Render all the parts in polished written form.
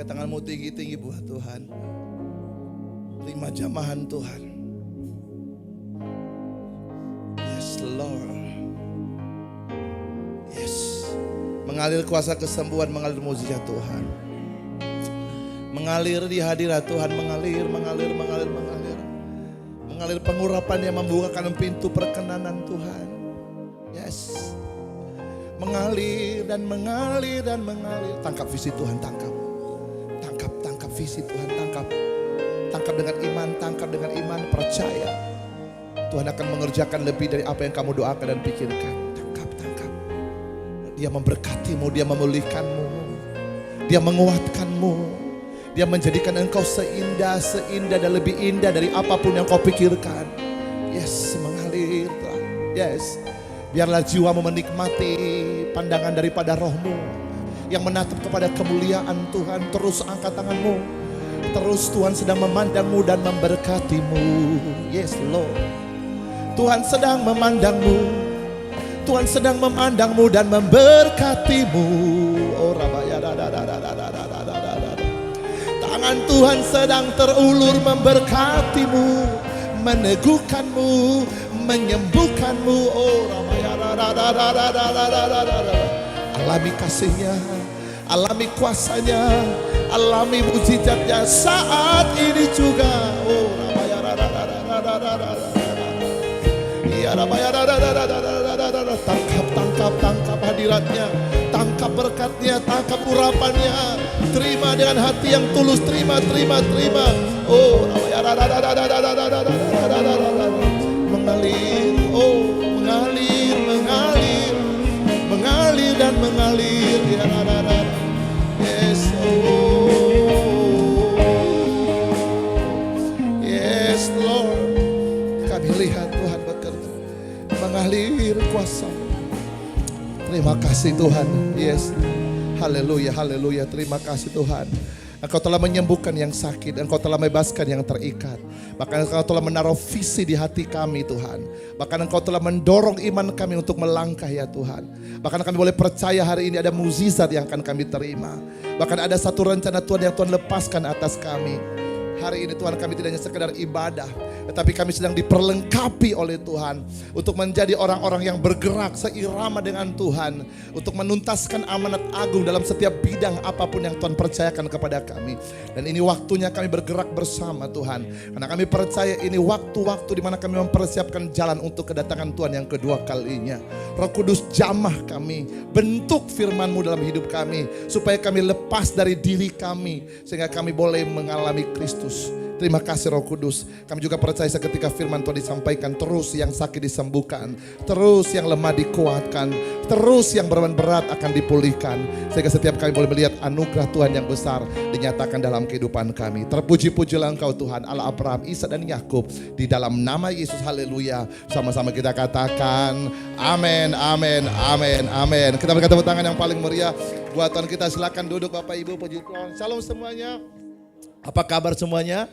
Angkat tanganmu tinggi-tinggi buat Tuhan. Terima jamahan Tuhan. Yes Lord. Yes. Mengalir kuasa kesembuhan, mengalir mujizat Tuhan. Mengalir di hadirat Tuhan, mengalir. Mengalir pengurapan yang membukakan pintu perkenanan Tuhan. Yes. Mengalir dan mengalir. Tangkap visi Tuhan, tangkap visi Tuhan, tangkap dengan iman, percaya Tuhan akan mengerjakan lebih dari apa yang kamu doakan dan pikirkan. Tangkap. Dia memberkatimu, dia memulihkanmu, dia menguatkanmu, dia menjadikan engkau seindah dan lebih indah dari apapun yang kau pikirkan. Yes, mengalir Tuhan. Yes, biarlah jiwamu menikmati pandangan daripada rohmu yang menatap kepada kemuliaan Tuhan. Terus angkat tanganmu. Terus Tuhan sedang memandangmu dan memberkatimu. Yes Lord. Tuhan sedang memandangmu. Tuhan sedang memandangmu dan memberkatimu. Oh Rabaya. Tangan Tuhan sedang terulur memberkatimu, meneguhkanmu, menyembuhkanmu. Oh Rabaya. Alami kasihnya, alami kuasanya, alami mujizatnya saat ini juga. Oh tangkap hadiratnya, tangkap berkatnya, tangkap urapannya. Terima dengan hati yang tulus, terima. Oh mengalir, oh mengalir dan mengalir. Yes, yes Lord. Kami lihat Tuhan bekerja, mengalir kuasa. Terima kasih Tuhan. Yes, haleluya. Terima kasih Tuhan. Engkau telah menyembuhkan yang sakit, Engkau telah membebaskan yang terikat. Bahkan Engkau telah menaruh visi di hati kami Tuhan. Bahkan Engkau telah mendorong iman kami untuk melangkah ya Tuhan. Bahkan kami boleh percaya hari ini ada mukjizat yang akan kami terima. Bahkan ada satu rencana Tuhan yang Tuhan lepaskan atas kami. Hari ini Tuhan, kami tidak hanya sekedar ibadah, tetapi kami sedang diperlengkapi oleh Tuhan untuk menjadi orang-orang yang bergerak seirama dengan Tuhan, untuk menuntaskan amanat agung dalam setiap bidang apapun yang Tuhan percayakan kepada kami. Dan ini waktunya kami bergerak bersama Tuhan, karena kami percaya ini waktu-waktu di mana kami mempersiapkan jalan untuk kedatangan Tuhan yang kedua kalinya. Roh Kudus, jamah kami, bentuk firman-Mu dalam hidup kami, supaya kami lepas dari diri kami, sehingga kami boleh mengalami Kristus. Terima kasih Roh Kudus. Kami juga percaya seketika firman Tuhan disampaikan, terus yang sakit disembuhkan, terus yang lemah dikuatkan, terus yang beban berat akan dipulihkan, sehingga setiap kami boleh melihat anugerah Tuhan yang besar dinyatakan dalam kehidupan kami. Terpuji-pujilah Engkau Tuhan, Allah Abraham, Ishak dan Yakub. Di dalam nama Yesus, haleluya. Sama-sama kita katakan amin. Kita berikan tepuk tangan yang paling meriah buat Tuhan kita. Silakan duduk Bapak Ibu, puji Tuhan. Shalom semuanya. Apa kabar semuanya?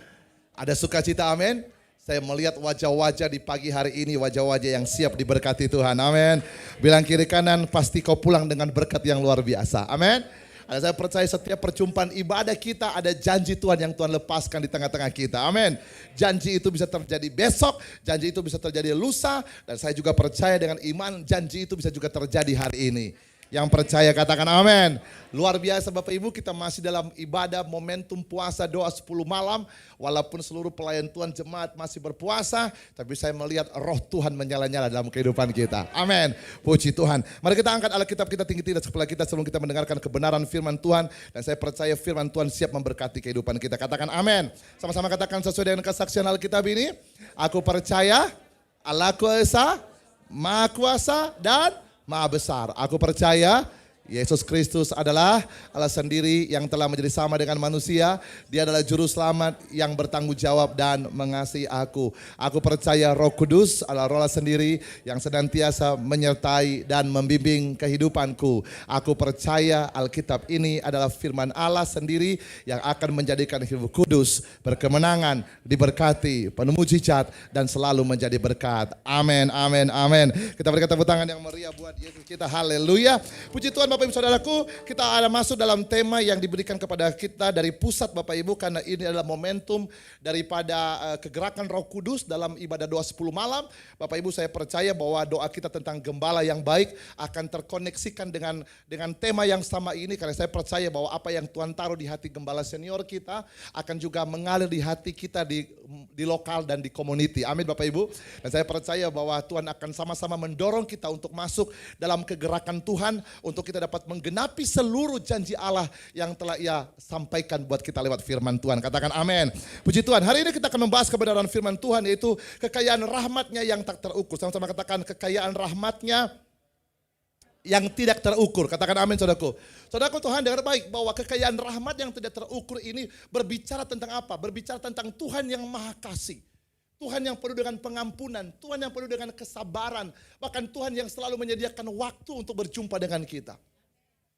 Ada sukacita, amin. Saya melihat wajah-wajah di pagi hari ini, wajah-wajah yang siap diberkati Tuhan, amin. Bilang kiri kanan, pasti kau pulang dengan berkat yang luar biasa, amin. Saya percaya setiap perjumpaan ibadah kita ada janji Tuhan yang Tuhan lepaskan di tengah-tengah kita, amin. Janji itu bisa terjadi besok, janji itu bisa terjadi lusa, dan saya juga percaya dengan iman janji itu bisa juga terjadi hari ini. Yang percaya katakan amin. Luar biasa Bapak Ibu, kita masih dalam ibadah momentum puasa doa 10 malam. Walaupun seluruh pelayan Tuhan jemaat masih berpuasa, tapi saya melihat roh Tuhan menyala-nyala dalam kehidupan kita. Amin. Puji Tuhan. Mari kita angkat Alkitab kita tinggi-tinggi sebelah kita sebelum kita mendengarkan kebenaran firman Tuhan. Dan saya percaya firman Tuhan siap memberkati kehidupan kita. Katakan amin. Sama-sama katakan sesuai dengan kesaksian Alkitab ini. Aku percaya Allah Esa, Maha Kuasa dan Maha Besar. Aku percaya Yesus Kristus adalah Allah sendiri yang telah menjadi sama dengan manusia. Dia adalah juru selamat yang bertanggung jawab dan mengasihi aku. Aku percaya Roh Kudus adalah Roh Allah sendiri yang senantiasa menyertai dan membimbing kehidupanku. Aku percaya Alkitab ini adalah firman Allah sendiri yang akan menjadikan hidup kudus, berkemenangan, diberkati, penuh mujizat dan selalu menjadi berkat. Amin, amin, amin. Kita berikan tepuk tangan yang meriah buat Yesus kita. Haleluya. Puji Tuhan Bapak Ibu Saudaraku, kita ada masuk dalam tema yang diberikan kepada kita dari pusat Bapak Ibu, karena ini adalah momentum daripada kegerakan Roh Kudus dalam ibadah doa 10 malam. Bapak Ibu, saya percaya bahwa doa kita tentang gembala yang baik akan terkoneksikan dengan tema yang sama ini, karena saya percaya bahwa apa yang Tuhan taruh di hati gembala senior kita akan juga mengalir di hati kita di lokal dan di community. Amin Bapak Ibu. Dan saya percaya bahwa Tuhan akan sama-sama mendorong kita untuk masuk dalam kegerakan Tuhan, untuk kita dapat menggenapi seluruh janji Allah yang telah Ia sampaikan buat kita lewat firman Tuhan. Katakan amin. Puji Tuhan. Hari ini kita akan membahas kebenaran firman Tuhan, yaitu kekayaan rahmat-Nya yang tak terukur. Sama-sama katakan kekayaan rahmat-Nya yang tidak terukur. Katakan amin saudaraku. Saudaraku, Tuhan dengar baik bahwa kekayaan rahmat yang tidak terukur ini berbicara tentang apa? Berbicara tentang Tuhan yang maha kasih. Tuhan yang penuh dengan pengampunan, Tuhan yang penuh dengan kesabaran, bahkan Tuhan yang selalu menyediakan waktu untuk berjumpa dengan kita.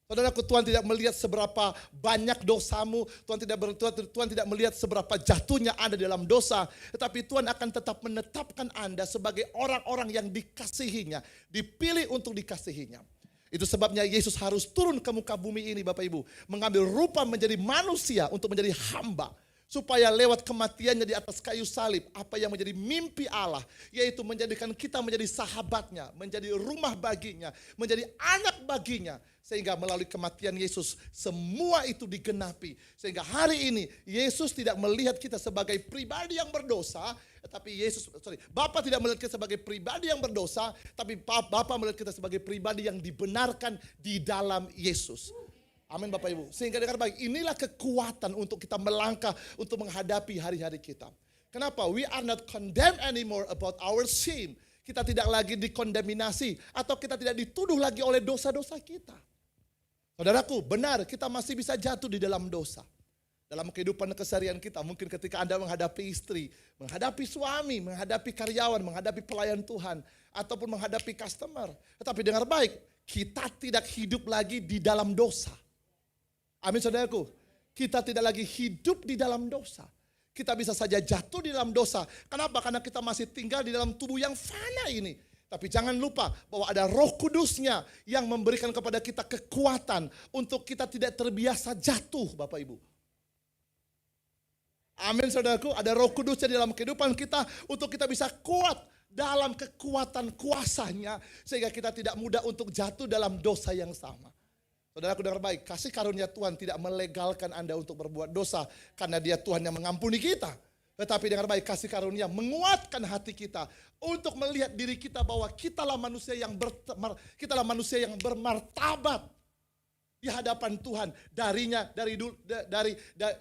Saudaraku, Tuhan tidak melihat seberapa banyak dosamu, Tuhan tidak melihat seberapa jatuhnya Anda dalam dosa, tetapi Tuhan akan tetap menetapkan Anda sebagai orang-orang yang dikasihinya, dipilih untuk dikasihinya. Itu sebabnya Yesus harus turun ke muka bumi ini Bapak Ibu, mengambil rupa menjadi manusia untuk menjadi hamba. Supaya lewat kematiannya di atas kayu salib, apa yang menjadi mimpi Allah, yaitu menjadikan kita menjadi sahabatnya, menjadi rumah baginya, menjadi anak baginya. Sehingga melalui kematian Yesus, semua itu digenapi. Sehingga hari ini, Yesus tidak melihat kita sebagai pribadi yang berdosa, tetapi Bapa tidak melihat kita sebagai pribadi yang berdosa, tapi Bapa melihat kita sebagai pribadi yang dibenarkan di dalam Yesus. Amin Bapak Ibu. Sehingga dengar baik, inilah kekuatan untuk kita melangkah untuk menghadapi hari-hari kita. Kenapa? We are not condemned anymore about our sin. Kita tidak lagi dikondaminasi atau kita tidak dituduh lagi oleh dosa-dosa kita. Saudaraku, benar kita masih bisa jatuh di dalam dosa. Dalam kehidupan keseharian kita, mungkin ketika Anda menghadapi istri, menghadapi suami, menghadapi karyawan, menghadapi pelayan Tuhan, ataupun menghadapi customer. Tetapi dengar baik, kita tidak hidup lagi di dalam dosa. Amin saudaraku, kita tidak lagi hidup di dalam dosa. Kita bisa saja jatuh di dalam dosa. Kenapa? Karena kita masih tinggal di dalam tubuh yang fana ini. Tapi jangan lupa bahwa ada Roh Kudusnya yang memberikan kepada kita kekuatan untuk kita tidak terbiasa jatuh Bapak Ibu. Amin saudaraku, ada Roh Kudusnya di dalam kehidupan kita untuk kita bisa kuat dalam kekuatan kuasanya. Sehingga kita tidak mudah untuk jatuh dalam dosa yang sama. Saudaraku dengar baik, kasih karunia Tuhan tidak melegalkan Anda untuk berbuat dosa karena Dia Tuhan yang mengampuni kita. Tetapi dengar baik, kasih karunia menguatkan hati kita untuk melihat diri kita bahwa kitalah manusia yang bermartabat di hadapan Tuhan.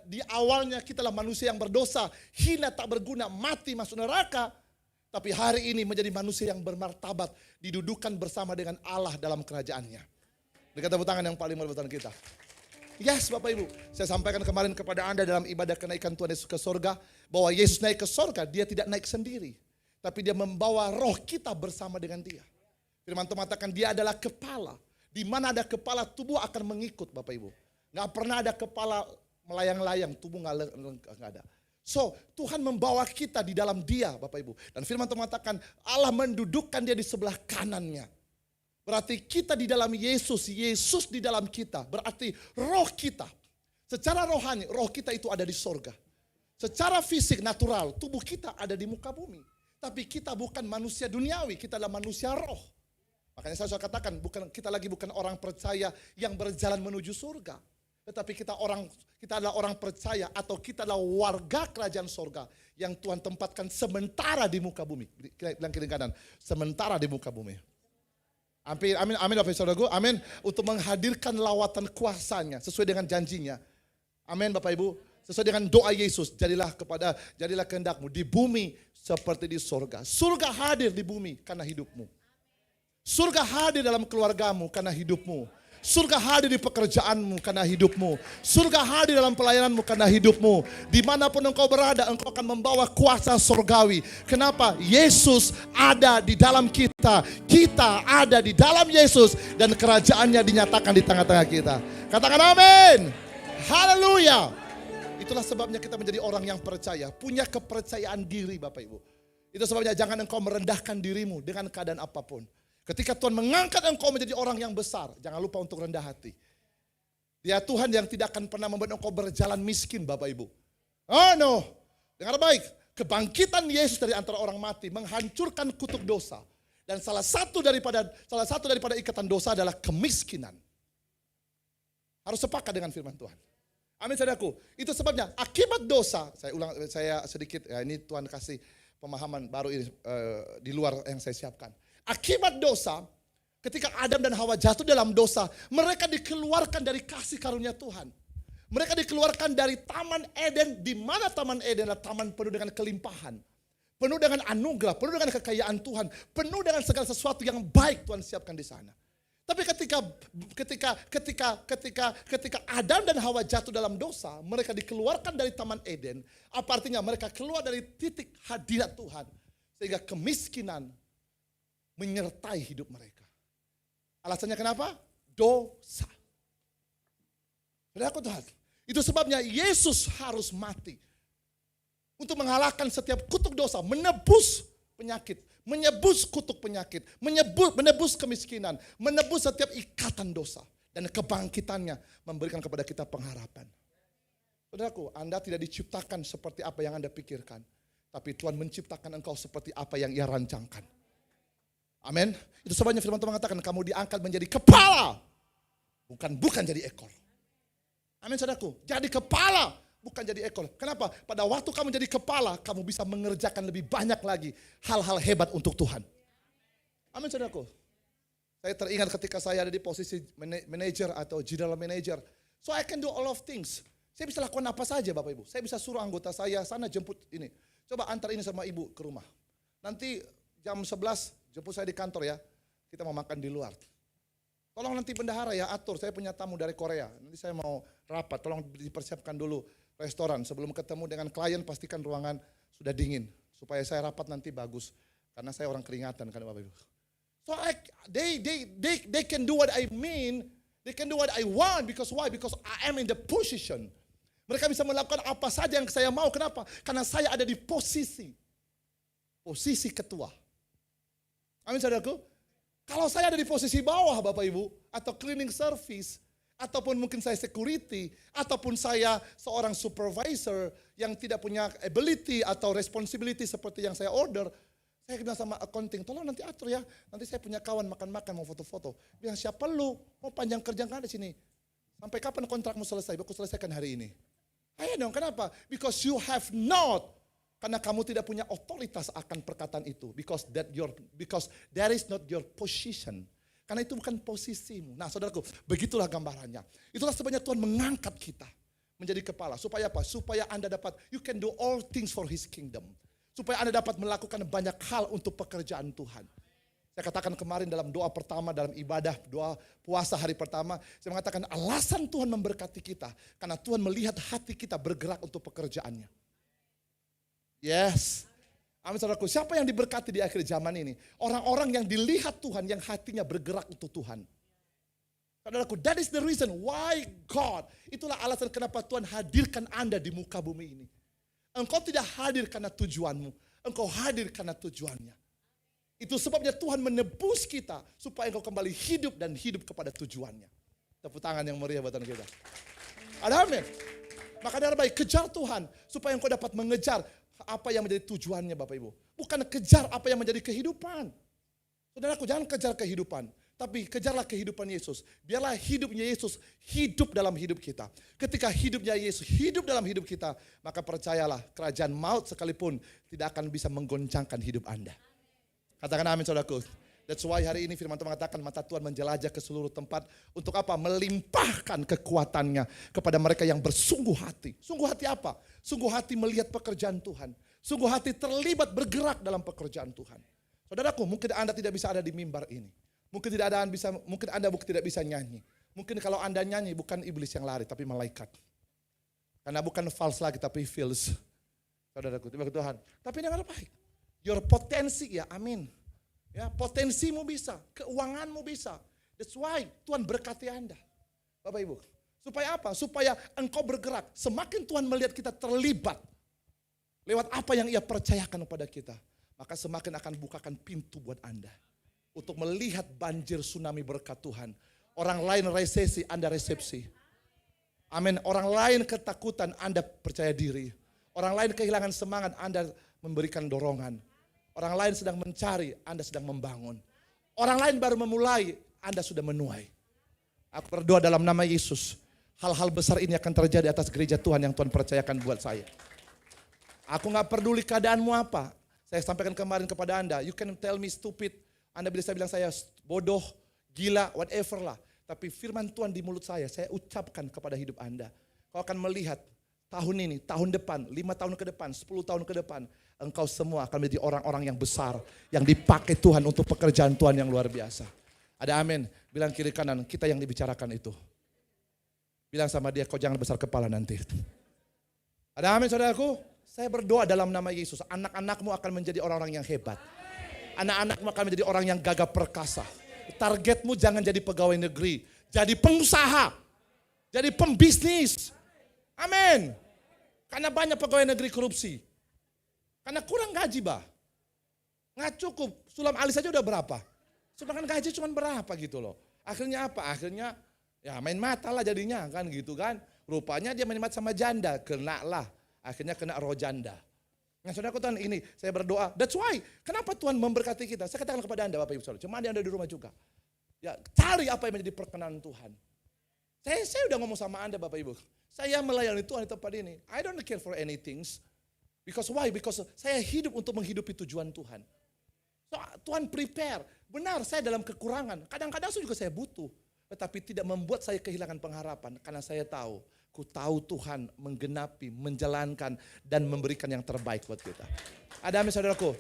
Di awalnya kitalah manusia yang berdosa, hina tak berguna, mati masuk neraka. Tapi hari ini menjadi manusia yang bermartabat, didudukan bersama dengan Allah dalam kerajaannya. Dekat tepuk tangan yang paling berbuatan kita. Yes Bapak Ibu, saya sampaikan kemarin kepada Anda dalam ibadah kenaikan Tuhan Yesus ke sorga, bahwa Yesus naik ke sorga, Dia tidak naik sendiri. Tapi Dia membawa roh kita bersama dengan Dia. Firman Tuhan mengatakan Dia adalah kepala. Di mana ada kepala, tubuh akan mengikut Bapak Ibu. Gak pernah ada kepala melayang-layang, tubuh gak ada. So, Tuhan membawa kita di dalam Dia Bapak Ibu. Dan firman Tuhan mengatakan Allah mendudukkan Dia di sebelah kanannya. Berarti kita di dalam Yesus, Yesus di dalam kita. Berarti roh kita, secara rohani, roh kita itu ada di sorga. Secara fisik, natural, tubuh kita ada di muka bumi. Tapi kita bukan manusia duniawi, kita adalah manusia roh. Makanya saya katakan, kita lagi bukan orang percaya yang berjalan menuju surga. Tetapi kita adalah orang percaya atau kita adalah warga kerajaan sorga yang Tuhan tempatkan sementara di muka bumi. Bilang kiri kanan, sementara di muka bumi. Amin, amin Bapak Saudaraku, amin. Untuk menghadirkan lawatan kuasanya sesuai dengan janjinya. Amin Bapak Ibu. Sesuai dengan doa Yesus, jadilah kehendakmu di bumi seperti di surga. Surga hadir di bumi karena hidupmu. Surga hadir dalam keluargamu karena hidupmu. Surga hadir di pekerjaanmu karena hidupmu. Surga hadir dalam pelayananmu karena hidupmu. Dimanapun engkau berada, engkau akan membawa kuasa surgawi. Kenapa? Yesus ada di dalam kita. Kita ada di dalam Yesus. Dan kerajaannya dinyatakan di tengah-tengah kita. Katakan amin. Haleluya. Itulah sebabnya kita menjadi orang yang percaya. Punya kepercayaan diri Bapak Ibu. Itu sebabnya jangan engkau merendahkan dirimu dengan keadaan apapun. Ketika Tuhan mengangkat engkau menjadi orang yang besar, jangan lupa untuk rendah hati. Dia Tuhan yang tidak akan pernah membuat engkau berjalan miskin, Bapak Ibu. Oh no, dengar baik. Kebangkitan Yesus dari antara orang mati menghancurkan kutuk dosa. Dan salah satu daripada ikatan dosa adalah kemiskinan. Harus sepakat dengan firman Tuhan. Amin saudaraku. Itu sebabnya akibat dosa, saya sedikit, ya ini Tuhan kasih pemahaman baru ini di luar yang saya siapkan. Akibat dosa, ketika Adam dan Hawa jatuh dalam dosa, mereka dikeluarkan dari kasih karunia Tuhan. Mereka dikeluarkan dari Taman Eden, di mana Taman Eden adalah taman penuh dengan kelimpahan. Penuh dengan anugerah, penuh dengan kekayaan Tuhan, penuh dengan segala sesuatu yang baik Tuhan siapkan di sana. Tapi ketika Adam dan Hawa jatuh dalam dosa, mereka dikeluarkan dari Taman Eden. Apa artinya? Mereka keluar dari titik hadirat Tuhan. Sehingga kemiskinan menyertai hidup mereka. Alasannya kenapa? Dosa. Saudaraku Tuhan, itu sebabnya Yesus harus mati. Untuk mengalahkan setiap kutuk dosa, menebus penyakit, menebus kutuk penyakit, menebus kemiskinan, menebus setiap ikatan dosa. Dan kebangkitannya memberikan kepada kita pengharapan. Saudaraku, Anda tidak diciptakan seperti apa yang Anda pikirkan. Tapi Tuhan menciptakan engkau seperti apa yang Ia rancangkan. Amin. Itu sebabnya firman Tuhan mengatakan kamu diangkat menjadi kepala. Bukan jadi ekor. Amin saudaraku. Jadi kepala, bukan jadi ekor. Kenapa? Pada waktu kamu jadi kepala, kamu bisa mengerjakan lebih banyak lagi hal-hal hebat untuk Tuhan. Amin saudaraku. Saya teringat ketika saya ada di posisi manager atau general manager. So I can do all of things. Saya bisa lakukan apa saja Bapak Ibu. Saya bisa suruh anggota saya sana jemput ini. Coba antar ini sama ibu ke rumah. Nanti jam 11 jemput saya di kantor ya. Kita mau makan di luar. Tolong nanti bendahara ya atur, saya punya tamu dari Korea. Nanti saya mau rapat, tolong dipersiapkan dulu restoran. Sebelum ketemu dengan klien pastikan ruangan sudah dingin. Supaya saya rapat nanti bagus. Karena saya orang keringatan kan Bapak Ibu. So they can do what I mean. They can do what I want. Because why? Because I am in the position. Mereka bisa melakukan apa saja yang saya mau. Kenapa? Karena saya ada di posisi ketua. Amin saudaraku. Kalau saya ada di posisi bawah Bapak Ibu, atau cleaning service, ataupun mungkin saya security, ataupun saya seorang supervisor yang tidak punya ability atau responsibility seperti yang saya order, saya bilang sama accounting, tolong nanti atur ya, nanti saya punya kawan makan-makan mau foto-foto. Bilang siapa lu, mau panjang kerja nggak di sini? Sampai kapan kontrakmu selesai? Aku selesaikan hari ini. Ayo dong, kenapa? Because you have not. Karena kamu tidak punya otoritas akan perkataan itu. Because that is not your position. Karena itu bukan posisimu. Nah saudaraku, begitulah gambarannya. Itulah sebabnya Tuhan mengangkat kita menjadi kepala. Supaya apa? Supaya Anda dapat, you can do all things for His kingdom. Supaya Anda dapat melakukan banyak hal untuk pekerjaan Tuhan. Saya katakan kemarin dalam doa pertama, dalam ibadah, doa puasa hari pertama. Saya mengatakan alasan Tuhan memberkati kita. Karena Tuhan melihat hati kita bergerak untuk pekerjaannya. Yes. Amin saudaraku. Siapa yang diberkati di akhir zaman ini? Orang-orang yang dilihat Tuhan, yang hatinya bergerak untuk Tuhan. Saudaraku, that is the reason why God. Itulah alasan kenapa Tuhan hadirkan Anda di muka bumi ini. Engkau tidak hadir karena tujuanmu. Engkau hadir karena tujuannya. Itu sebabnya Tuhan menebus kita supaya engkau kembali hidup dan hidup kepada tujuannya. Tepuk tangan yang meriah buat kita. Ada amin. Maka dari baik kejar Tuhan supaya engkau dapat mengejar apa yang menjadi tujuannya Bapak Ibu. Bukan kejar apa yang menjadi kehidupan. Saudaraku, jangan kejar kehidupan. Tapi kejarlah kehidupan Yesus. Biarlah hidupnya Yesus hidup dalam hidup kita. Ketika hidupnya Yesus hidup dalam hidup kita, maka percayalah kerajaan maut sekalipun tidak akan bisa menggoncangkan hidup Anda. Katakan amin saudaraku. That's why hari ini firman Tuhan mengatakan mata Tuhan menjelajah ke seluruh tempat. Untuk apa? Melimpahkan kekuatannya kepada mereka yang bersungguh hati. Sungguh hati apa? Sungguh hati melihat pekerjaan Tuhan. Sungguh hati terlibat bergerak dalam pekerjaan Tuhan. Saudaraku, mungkin Anda tidak bisa ada di mimbar ini. Mungkin Anda tidak bisa nyanyi. Mungkin kalau Anda nyanyi bukan iblis yang lari tapi malaikat. Karena bukan false lagi tapi feels. Saudaraku, terima kasih Tuhan. Tapi dengan baik. Your potensi ya, amin. Ya, potensimu bisa, keuanganmu bisa. That's why Tuhan berkati Anda. Bapak Ibu, supaya apa? Supaya engkau bergerak. Semakin Tuhan melihat kita terlibat lewat apa yang Ia percayakan kepada kita, maka semakin akan bukakan pintu buat Anda. untuk melihat banjir tsunami berkat Tuhan. Orang lain resesi, Anda resepsi. Amin. Orang lain ketakutan, Anda percaya diri. Orang lain kehilangan semangat, Anda memberikan dorongan. Orang lain sedang mencari, Anda sedang membangun. Orang lain baru memulai, Anda sudah menuai. Aku berdoa dalam nama Yesus. Hal-hal besar ini akan terjadi atas gereja Tuhan yang Tuhan percayakan buat saya. Aku gak peduli keadaanmu apa. Saya sampaikan kemarin kepada Anda, you can tell me stupid. Anda bisa bilang saya bodoh, gila, whatever lah. Tapi firman Tuhan di mulut saya ucapkan kepada hidup Anda. Kau akan melihat tahun ini, tahun depan, 5 tahun ke depan, 10 tahun ke depan. Engkau semua akan menjadi orang-orang yang besar. Yang dipakai Tuhan untuk pekerjaan Tuhan yang luar biasa. Ada amin. Bilang kiri kanan, kita yang dibicarakan itu. Bilang sama dia, kau jangan besar kepala nanti. Ada amin saudaraku. Saya berdoa dalam nama Yesus. Anak-anakmu akan menjadi orang-orang yang hebat. Anak-anakmu akan menjadi orang yang gagah perkasa. Targetmu jangan jadi pegawai negeri. Jadi pengusaha. Jadi pembisnis. Amin. Karena banyak pegawai negeri korupsi. Karena kurang gaji, bah. Nggak cukup. Sulam alis aja udah berapa? Sedangkan gaji cuma berapa gitu loh. Akhirnya apa? Akhirnya ya main mata lah jadinya kan gitu kan. Rupanya dia main mata sama janda. Kena lah. Akhirnya kena roh janda. Nah saudaraku Tuhan ini saya berdoa. That's why. Kenapa Tuhan memberkati kita? Saya katakan kepada Anda Bapak Ibu Saudara. Cuma Anda di rumah juga. Ya cari apa yang menjadi perkenan Tuhan. Saya udah ngomong sama Anda Bapak Ibu. Saya melayani Tuhan di tempat ini. I don't care for anything. Because why? Because saya hidup untuk menghidupi tujuan Tuhan. So, Tuhan prepare. Benar saya dalam kekurangan. Kadang-kadang juga saya butuh. Tetapi tidak membuat saya kehilangan pengharapan. Karena saya tahu. Ku tahu Tuhan menggenapi, menjalankan, dan memberikan yang terbaik buat kita. Ada amin saudaraku?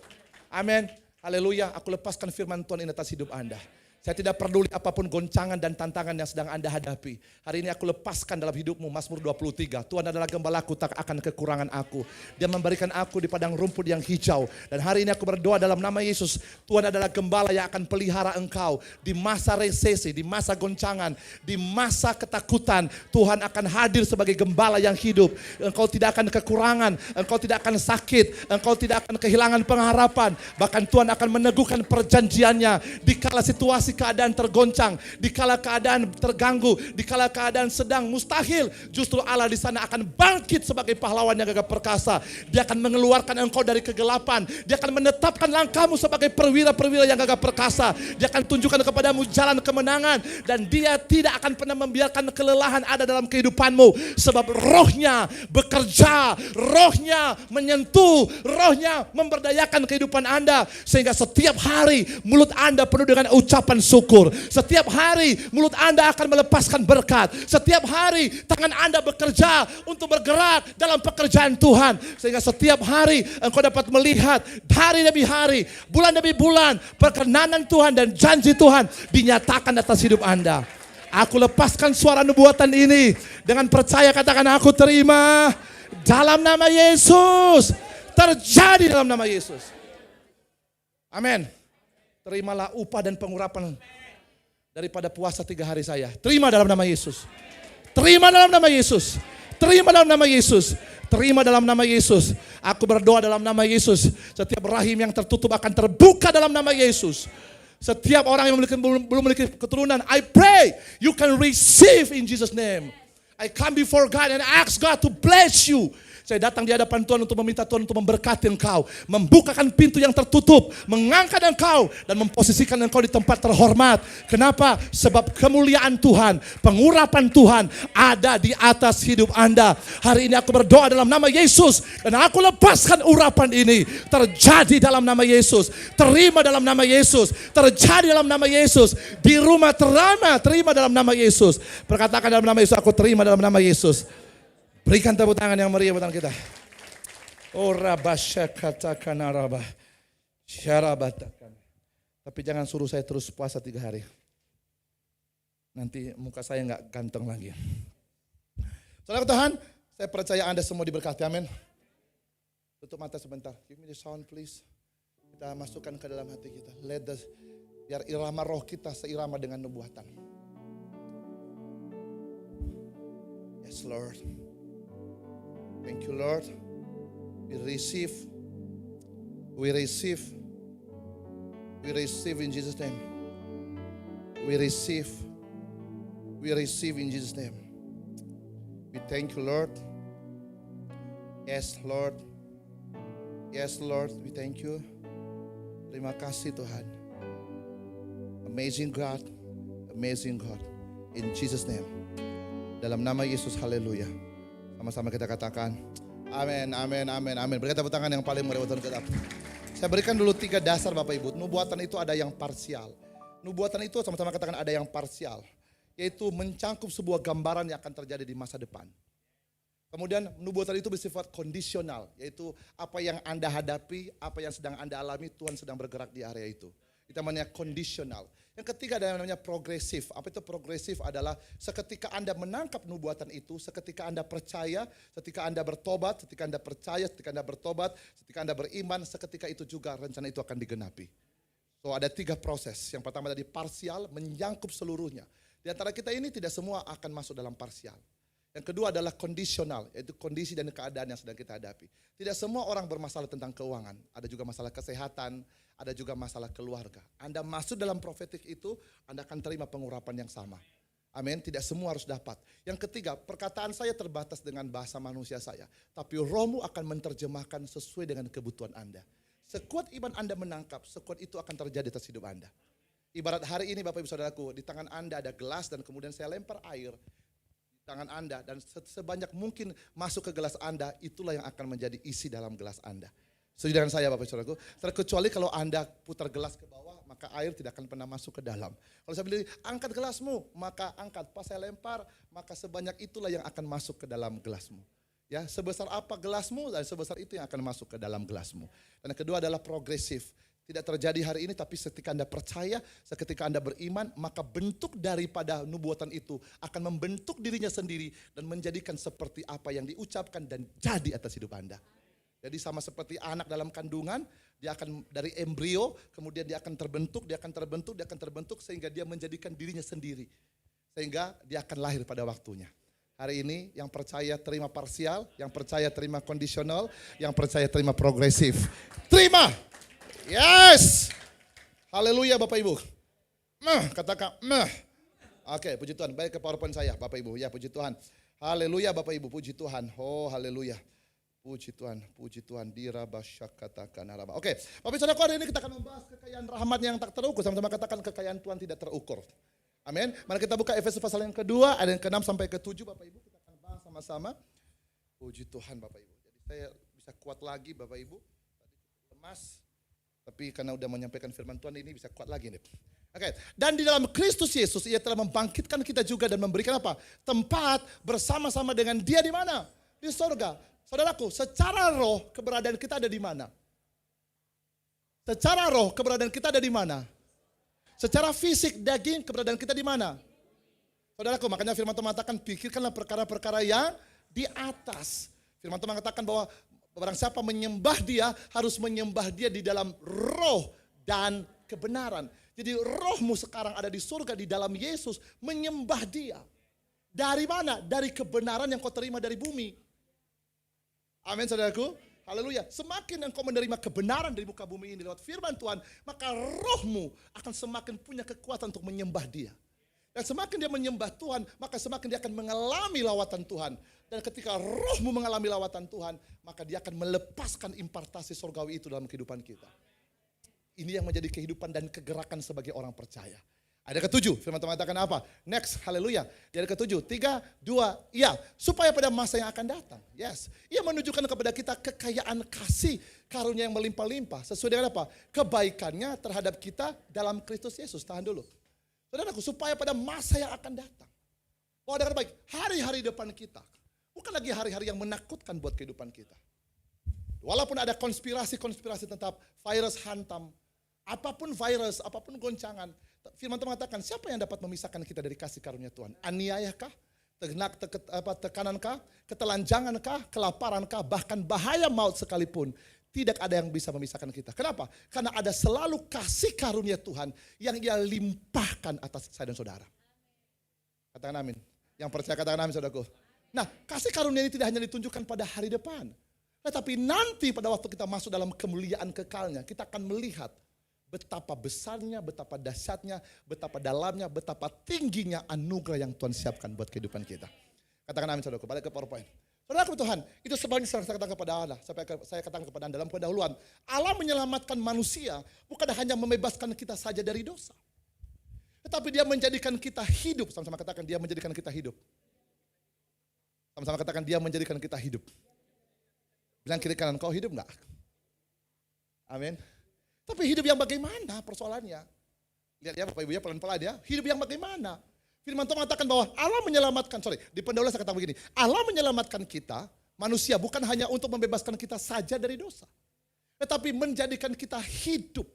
Amin. Haleluya. Aku lepaskan firman Tuhan ini atas hidup Anda. Saya tidak peduli apapun goncangan dan tantangan yang sedang Anda hadapi. Hari ini aku lepaskan dalam hidupmu. Mazmur 23. Tuhan adalah gembalaku, tak akan kekurangan aku. Dia memberikan aku di padang rumput yang hijau. Dan hari ini aku berdoa dalam nama Yesus. Tuhan adalah gembala yang akan pelihara engkau. Di masa resesi, di masa goncangan, di masa ketakutan. Tuhan akan hadir sebagai gembala yang hidup. Engkau tidak akan kekurangan. Engkau tidak akan sakit. Engkau tidak akan kehilangan pengharapan. Bahkan Tuhan akan meneguhkan perjanjiannya. Di kala situasi keadaan tergoncang, dikala keadaan terganggu, dikala keadaan sedang mustahil, justru Allah di sana akan bangkit sebagai pahlawan yang gagah perkasa. Dia akan mengeluarkan engkau dari kegelapan. Dia akan menetapkan langkahmu sebagai perwira-perwira yang gagah perkasa. Dia akan tunjukkan kepadamu jalan kemenangan dan dia tidak akan pernah membiarkan kelelahan ada dalam kehidupanmu sebab rohnya bekerja, rohnya menyentuh, rohnya memberdayakan kehidupan Anda sehingga setiap hari mulut Anda penuh dengan ucapan syukur. Setiap hari mulut Anda akan melepaskan berkat. Setiap hari tangan Anda bekerja untuk bergerak dalam pekerjaan Tuhan. Sehingga setiap hari engkau dapat melihat hari demi hari, bulan demi bulan, perkenanan Tuhan dan janji Tuhan dinyatakan atas hidup Anda. Aku lepaskan suara nubuatan ini dengan percaya, katakan aku terima dalam nama Yesus. Terjadi dalam nama Yesus. Amin. Terimalah upah dan pengurapan daripada puasa 3 hari saya. Terima dalam nama Yesus. Terima dalam nama Yesus. Terima dalam nama Yesus. Terima dalam nama Yesus. Aku berdoa dalam nama Yesus. Setiap rahim yang tertutup akan terbuka dalam nama Yesus. Setiap orang yang belum memiliki keturunan, I pray you can receive in Jesus' name. I come before God and ask God to bless you. Saya datang di hadapan Tuhan untuk meminta Tuhan untuk memberkati engkau. Membukakan pintu yang tertutup. Mengangkat engkau. Dan memposisikan engkau di tempat terhormat. Kenapa? Sebab kemuliaan Tuhan. Pengurapan Tuhan ada di atas hidup Anda. Hari ini aku berdoa dalam nama Yesus. Dan aku lepaskan urapan ini. Terjadi dalam nama Yesus. Terima dalam nama Yesus. Terjadi dalam nama Yesus. Di rumah terima dalam nama Yesus. Perkatakan dalam nama Yesus. Aku terima dalam nama Yesus. Berikan tepuk tangan yang meriah buat kita. Oh rabasya katakan arabah. Syarabatakan. Tapi jangan suruh saya terus puasa 3 hari. Nanti muka saya nggak ganteng lagi. Saudara Tuhan, saya percaya Anda semua diberkati. Amin. Tutup mata sebentar. Give me the sound please. Kita masukkan ke dalam hati kita. Biar irama roh kita seirama dengan nubuatan. Yes Lord. Thank you Lord. We receive We receive in Jesus' name. We receive. We receive in Jesus' name. We thank you, Lord. Yes, Lord. Yes, Lord. We thank you. Terima kasih Tuhan. Amazing God. Amazing God. In Jesus' name. Dalam nama Yesus, haleluya. Sama-sama kita katakan, amin, amin, amin, amin. Berikan tepuk tangan yang paling meriah untuk kita. Saya berikan dulu 3 dasar Bapak Ibu. Nubuatan itu ada yang parsial. Nubuatan itu sama-sama katakan ada yang parsial. Yaitu mencangkup sebuah gambaran yang akan terjadi di masa depan. Kemudian nubuatan itu bersifat kondisional. Yaitu apa yang Anda hadapi, apa yang sedang Anda alami, Tuhan sedang bergerak di area itu. Itu namanya kondisional. Yang ketiga ada yang namanya progresif. Apa itu progresif? Adalah seketika Anda menangkap nubuatan itu, seketika Anda percaya, ketika Anda bertobat, ketika Anda percaya, ketika Anda bertobat, ketika Anda beriman, seketika itu juga rencana itu akan digenapi. So ada 3 proses. Yang pertama tadi parsial, menyangkup seluruhnya. Di antara kita ini tidak semua akan masuk dalam parsial. Yang kedua adalah kondisional, yaitu kondisi dan keadaan yang sedang kita hadapi. Tidak semua orang bermasalah tentang keuangan. Ada juga masalah kesehatan, ada juga masalah keluarga. Anda masuk dalam profetik itu, Anda akan terima pengurapan yang sama. Amin, tidak semua harus dapat. Yang ketiga, perkataan saya terbatas dengan bahasa manusia saya. Tapi rohmu akan menerjemahkan sesuai dengan kebutuhan Anda. Sekuat iman Anda menangkap, sekuat itu akan terjadi atas hidup Anda. Ibarat hari ini Bapak Ibu Saudaraku, di tangan Anda ada gelas dan kemudian saya lempar air di tangan Anda. Dan sebanyak mungkin masuk ke gelas Anda, itulah yang akan menjadi isi dalam gelas Anda. Setuju dengan saya Bapak Ibu Saudaraku? Terkecuali kalau Anda putar gelas ke bawah, maka air tidak akan pernah masuk ke dalam. Kalau saya bilang, angkat gelasmu, maka angkat. Pas saya lempar, maka sebanyak itulah yang akan masuk ke dalam gelasmu. Ya, sebesar apa gelasmu dan sebesar itu yang akan masuk ke dalam gelasmu. Dan yang kedua adalah progresif. Tidak terjadi hari ini tapi ketika Anda percaya, ketika Anda beriman, maka bentuk daripada nubuatan itu akan membentuk dirinya sendiri dan menjadikan seperti apa yang diucapkan dan jadi atas hidup Anda. Jadi sama seperti anak dalam kandungan, dia akan dari embrio, kemudian dia akan terbentuk, dia akan terbentuk, dia akan terbentuk sehingga dia menjadikan dirinya sendiri. Sehingga dia akan lahir pada waktunya. Hari ini yang percaya terima parsial, yang percaya terima kondisional, yang percaya terima progresif. Terima. Yes. Haleluya Bapak Ibu. Katakan Oke, puji Tuhan. Baik ke PowerPoint saya Bapak Ibu. Ya, puji Tuhan. Haleluya Bapak Ibu, puji Tuhan. Oh, haleluya. Puji Tuhan, puji Tuhan. Katakan haraba. Oke, Bapak Ibu Saudara, hari ini kita akan membahas kekayaan rahmat yang tak terukur. Sama-sama katakan kekayaan Tuhan tidak terukur. Amin. Mari kita buka Efesus pasal yang kedua, ayat yang ke-6 sampai ke-7 Bapak Ibu. Kita akan bahas sama-sama. Puji Tuhan Bapak Ibu. Jadi saya bisa kuat lagi Bapak Ibu. Tadi cukup lemas. Tapi karena udah menyampaikan firman Tuhan ini bisa kuat lagi nih. Oke. Dan di dalam Kristus Yesus Ia telah membangkitkan kita juga dan memberikan apa? Tempat bersama-sama dengan Dia di mana? Di sorga. Saudaraku, secara roh keberadaan kita ada di mana? Secara roh keberadaan kita ada di mana? Secara fisik, daging, keberadaan kita di mana? Saudaraku, makanya firman Tuhan mengatakan, pikirkanlah perkara-perkara yang di atas. Firman Tuhan mengatakan bahwa barang siapa menyembah Dia, harus menyembah Dia di dalam roh dan kebenaran. Jadi rohmu sekarang ada di surga, di dalam Yesus, menyembah Dia. Dari mana? Dari kebenaran yang kau terima dari bumi. Amin saudaraku. Haleluya. Semakin engkau menerima kebenaran dari muka bumi ini lewat firman Tuhan, maka rohmu akan semakin punya kekuatan untuk menyembah Dia. Dan semakin dia menyembah Tuhan, maka semakin dia akan mengalami lawatan Tuhan. Dan ketika rohmu mengalami lawatan Tuhan, maka dia akan melepaskan impartasi surgawi itu dalam kehidupan kita. Ini yang menjadi kehidupan dan kegerakan sebagai orang percaya. Ada ketujuh, firman Tuhan mengatakan apa? Next, haleluya. Ada ketujuh, 3, 2, iya. Supaya pada masa yang akan datang, yes. Ia menunjukkan kepada kita kekayaan kasih karunia yang melimpah-limpah. Sesuai dengan apa? Kebaikannya terhadap kita dalam Kristus Yesus. Tahan dulu. Saudaraku, supaya pada masa yang akan datang. Oh, ada kata baik, hari-hari depan kita. Bukan lagi hari-hari yang menakutkan buat kehidupan kita. Walaupun ada konspirasi-konspirasi tentang virus hantam. Apapun virus, apapun goncangan. Firman Tuhan mengatakan, siapa yang dapat memisahkan kita dari kasih karunia Tuhan? Aniayakah? Tekanankah? Ketelanjangankah? Kelaparankah? Bahkan bahaya maut sekalipun. Tidak ada yang bisa memisahkan kita. Kenapa? Karena ada selalu kasih karunia Tuhan yang Ia limpahkan atas saya dan saudara. Katakan amin. Yang percaya katakan amin saudaraku. Nah, kasih karunia ini tidak hanya ditunjukkan pada hari depan. Tetapi nanti pada waktu kita masuk dalam kemuliaan kekalnya, kita akan melihat betapa besarnya, betapa dahsyatnya, betapa dalamnya, betapa tingginya anugerah yang Tuhan siapkan buat kehidupan kita. Katakan amin saudaraku, balik ke PowerPoint. Saudaraku Tuhan, itu sebabnya saya katakan kepada Anda, saya katakan kepada Anda dalam pendahuluan. Allah menyelamatkan manusia bukan hanya membebaskan kita saja dari dosa. Tetapi dia menjadikan kita hidup. Sama-sama katakan dia menjadikan kita hidup. Sama-sama katakan dia menjadikan kita hidup. Bilang kiri kanan, kau hidup enggak? Amin. Tapi hidup yang bagaimana persoalannya? Lihat ya Bapak Ibu ya, pelan-pelan ya. Hidup yang bagaimana? Firman Tuhan mengatakan bahwa Allah menyelamatkan, di pendahuluan saya katakan begini. Allah menyelamatkan kita, manusia, bukan hanya untuk membebaskan kita saja dari dosa. Tetapi menjadikan kita hidup.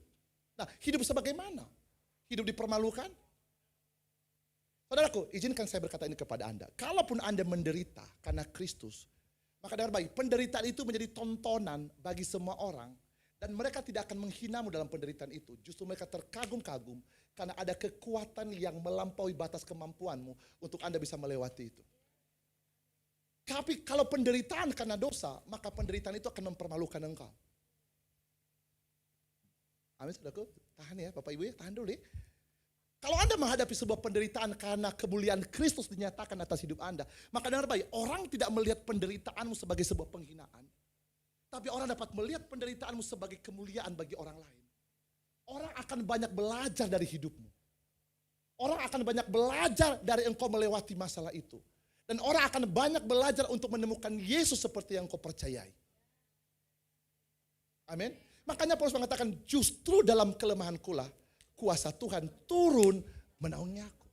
Nah, hidup sebagaimana? Hidup dipermalukan? Saudaraku, izinkan saya berkata ini kepada Anda. Kalaupun Anda menderita karena Kristus, maka dengar baik, penderitaan itu menjadi tontonan bagi semua orang. Dan mereka tidak akan menghinamu dalam penderitaan itu. Justru mereka terkagum-kagum karena ada kekuatan yang melampaui batas kemampuanmu untuk Anda bisa melewati itu. Tapi kalau penderitaan karena dosa, maka penderitaan itu akan mempermalukan engkau. Amin, saudaraku. Tahan ya Bapak Ibu ya, tahan dulu ya. Kalau Anda menghadapi sebuah penderitaan karena kemuliaan Kristus dinyatakan atas hidup Anda, maka dengar baik, orang tidak melihat penderitaanmu sebagai sebuah penghinaan. Tapi orang dapat melihat penderitaanmu sebagai kemuliaan bagi orang lain. Orang akan banyak belajar dari hidupmu. Orang akan banyak belajar dari engkau melewati masalah itu. Dan orang akan banyak belajar untuk menemukan Yesus seperti yang kau percayai. Amin. Makanya Paulus mengatakan justru dalam kelemahanku lah kuasa Tuhan turun menaungi aku.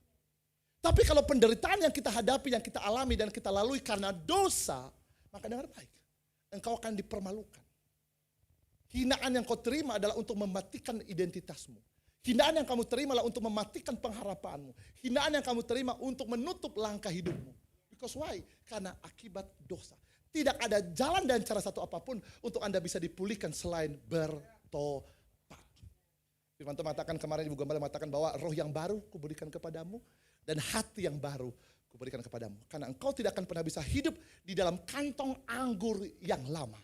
Tapi kalau penderitaan yang kita hadapi, yang kita alami dan kita lalui karena dosa, maka dengar baik. Engkau akan dipermalukan. Hinaan yang kau terima adalah untuk mematikan identitasmu. Hinaan yang kamu terima adalah untuk mematikan pengharapanmu. Hinaan yang kamu terima untuk menutup langkah hidupmu. Because why? Karena akibat dosa. Tidak ada jalan dan cara satu apapun untuk Anda bisa dipulihkan selain bertobat. Firman Tuhan mengatakan kemarin Ibu Gembala mengatakan bahwa roh yang baru kuberikan kepadamu dan hati yang baru kuberikan kepadamu. Karena engkau tidak akan pernah bisa hidup di dalam kantong anggur yang lama.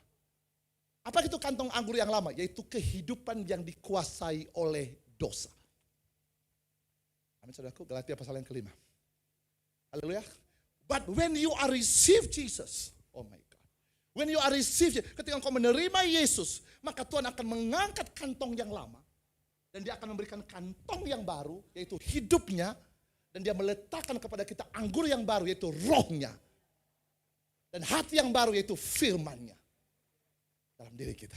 Apa itu kantong anggur yang lama? Yaitu kehidupan yang dikuasai oleh dosa. Amin saudaraku, Galatia pasal yang kelima. Haleluya. But when you are receive Jesus, oh my God. When you are receive, ketika engkau menerima Yesus, maka Tuhan akan mengangkat kantong yang lama. Dan dia akan memberikan kantong yang baru, yaitu hidupnya. Dan dia meletakkan kepada kita anggur yang baru, yaitu rohnya. Dan hati yang baru, yaitu firman-Nya. Dalam diri kita.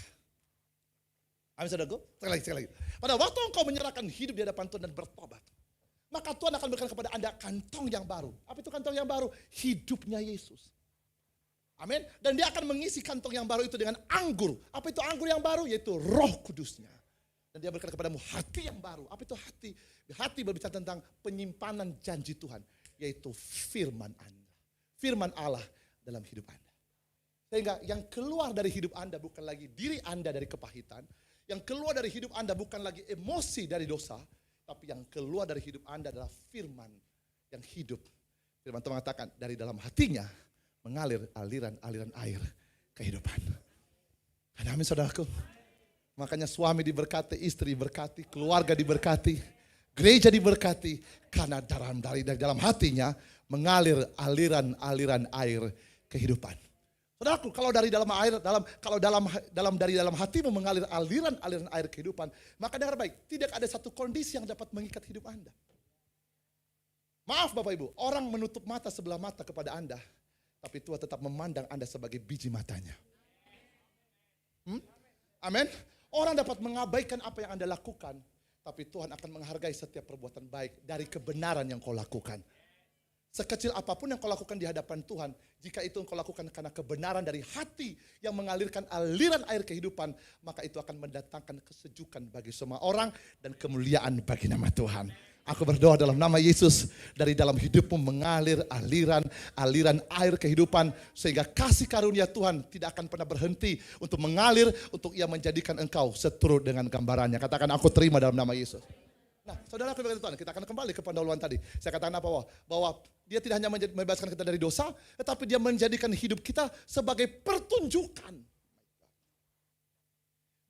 Amin saudaraku? Sekali lagi. Pada waktu engkau menyerahkan hidup di hadapan Tuhan dan bertobat, maka Tuhan akan berikan kepada Anda kantong yang baru. Apa itu kantong yang baru? Hidupnya Yesus. Amin. Dan dia akan mengisi kantong yang baru itu dengan anggur. Apa itu anggur yang baru? Yaitu Roh Kudusnya. Dan dia berikan kepadamu hati yang baru. Apa itu hati? Hati berbicara tentang penyimpanan janji Tuhan. Yaitu firman Anda. Firman Allah dalam hidup Anda. Sehingga yang keluar dari hidup Anda bukan lagi diri Anda dari kepahitan. Yang keluar dari hidup Anda bukan lagi emosi dari dosa. Tapi yang keluar dari hidup Anda adalah firman yang hidup. Firman Tuhan mengatakan dari dalam hatinya mengalir aliran-aliran air kehidupan. Amin saudaraku. Makanya suami diberkati, istri diberkati, keluarga diberkati, gereja diberkati. Karena dari dalam hatinya mengalir aliran-aliran air kehidupan. Saudaraku, kalau dari dalam air, dari dalam hatimu mengalir aliran-aliran air kehidupan, maka dengar baik, tidak ada satu kondisi yang dapat mengikat hidup Anda. Maaf Bapak Ibu, orang menutup mata sebelah mata kepada Anda, tapi Tuhan tetap memandang Anda sebagai biji matanya. Amin. Orang dapat mengabaikan apa yang Anda lakukan, tapi Tuhan akan menghargai setiap perbuatan baik dari kebenaran yang kau lakukan. Sekecil apapun yang kau lakukan di hadapan Tuhan, jika itu kau lakukan karena kebenaran dari hati yang mengalirkan aliran air kehidupan, maka itu akan mendatangkan kesejukan bagi semua orang dan kemuliaan bagi nama Tuhan. Aku berdoa dalam nama Yesus, dari dalam hidupmu mengalir aliran air kehidupan, sehingga kasih karunia Tuhan tidak akan pernah berhenti untuk mengalir, untuk ia menjadikan engkau seturut dengan gambarannya. Katakan aku terima dalam nama Yesus. Nah, saudara Tuhan, kita akan kembali ke pendahuluan tadi. Saya katakan apa? Bahwa dia tidak hanya membebaskan kita dari dosa, tetapi dia menjadikan hidup kita sebagai pertunjukan.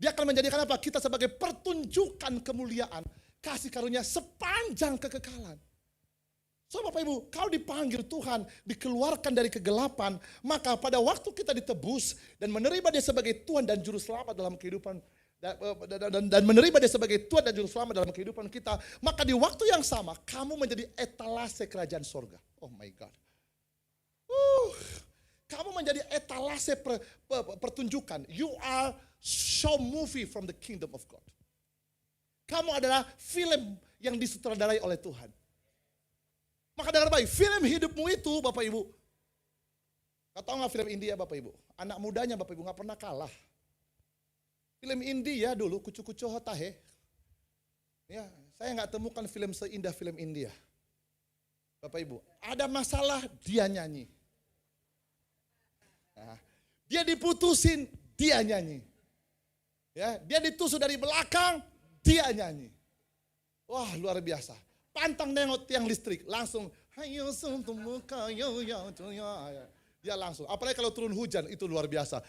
Dia akan menjadikan apa? Kita sebagai pertunjukan kemuliaan, kasih karunia sepanjang kekekalan. So Bapak Ibu, kalau dipanggil Tuhan, dikeluarkan dari kegelapan, maka pada waktu kita ditebus dan menerima Dia sebagai Tuhan dan Juru Selamat dalam kehidupan, dan menerima Dia sebagai Tuhan dan Juru Selamat dalam kehidupan kita, maka di waktu yang sama kamu menjadi etalase kerajaan sorga. Oh my God. Kamu menjadi etalase pertunjukan. You are show movie from the kingdom of God. Kamu adalah film yang disutradarai oleh Tuhan. Maka dengar baik, film hidupmu itu Bapak Ibu. Kau tahu gak film India Bapak Ibu? Anak mudanya Bapak Ibu gak pernah kalah. Film India dulu, Kucu-Kucu Hotahe. Ya, saya gak temukan film seindah film India. Bapak Ibu, ada masalah dia nyanyi. Nah, dia diputusin, dia nyanyi. Ya, dia ditusuk dari belakang, dia nyanyi. Wah, luar biasa. Pantang nengok tiang listrik, langsung dia langsung. Apalagi kalau turun hujan, itu luar biasa.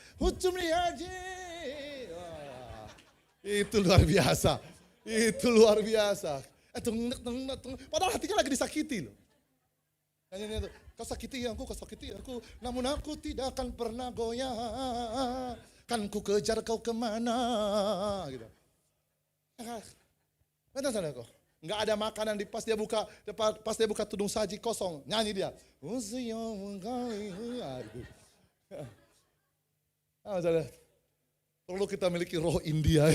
Itu luar biasa. Itu luar biasa. Padahal hatinya lagi disakiti loh. Kau sakiti aku, namun aku tidak akan pernah goyah. Kan ku kejar kau kemana. Gitu. Benar saudara kau. Enggak ada makanan di pas dia buka tudung saji kosong, nyanyi dia. Perlu kita miliki roh India.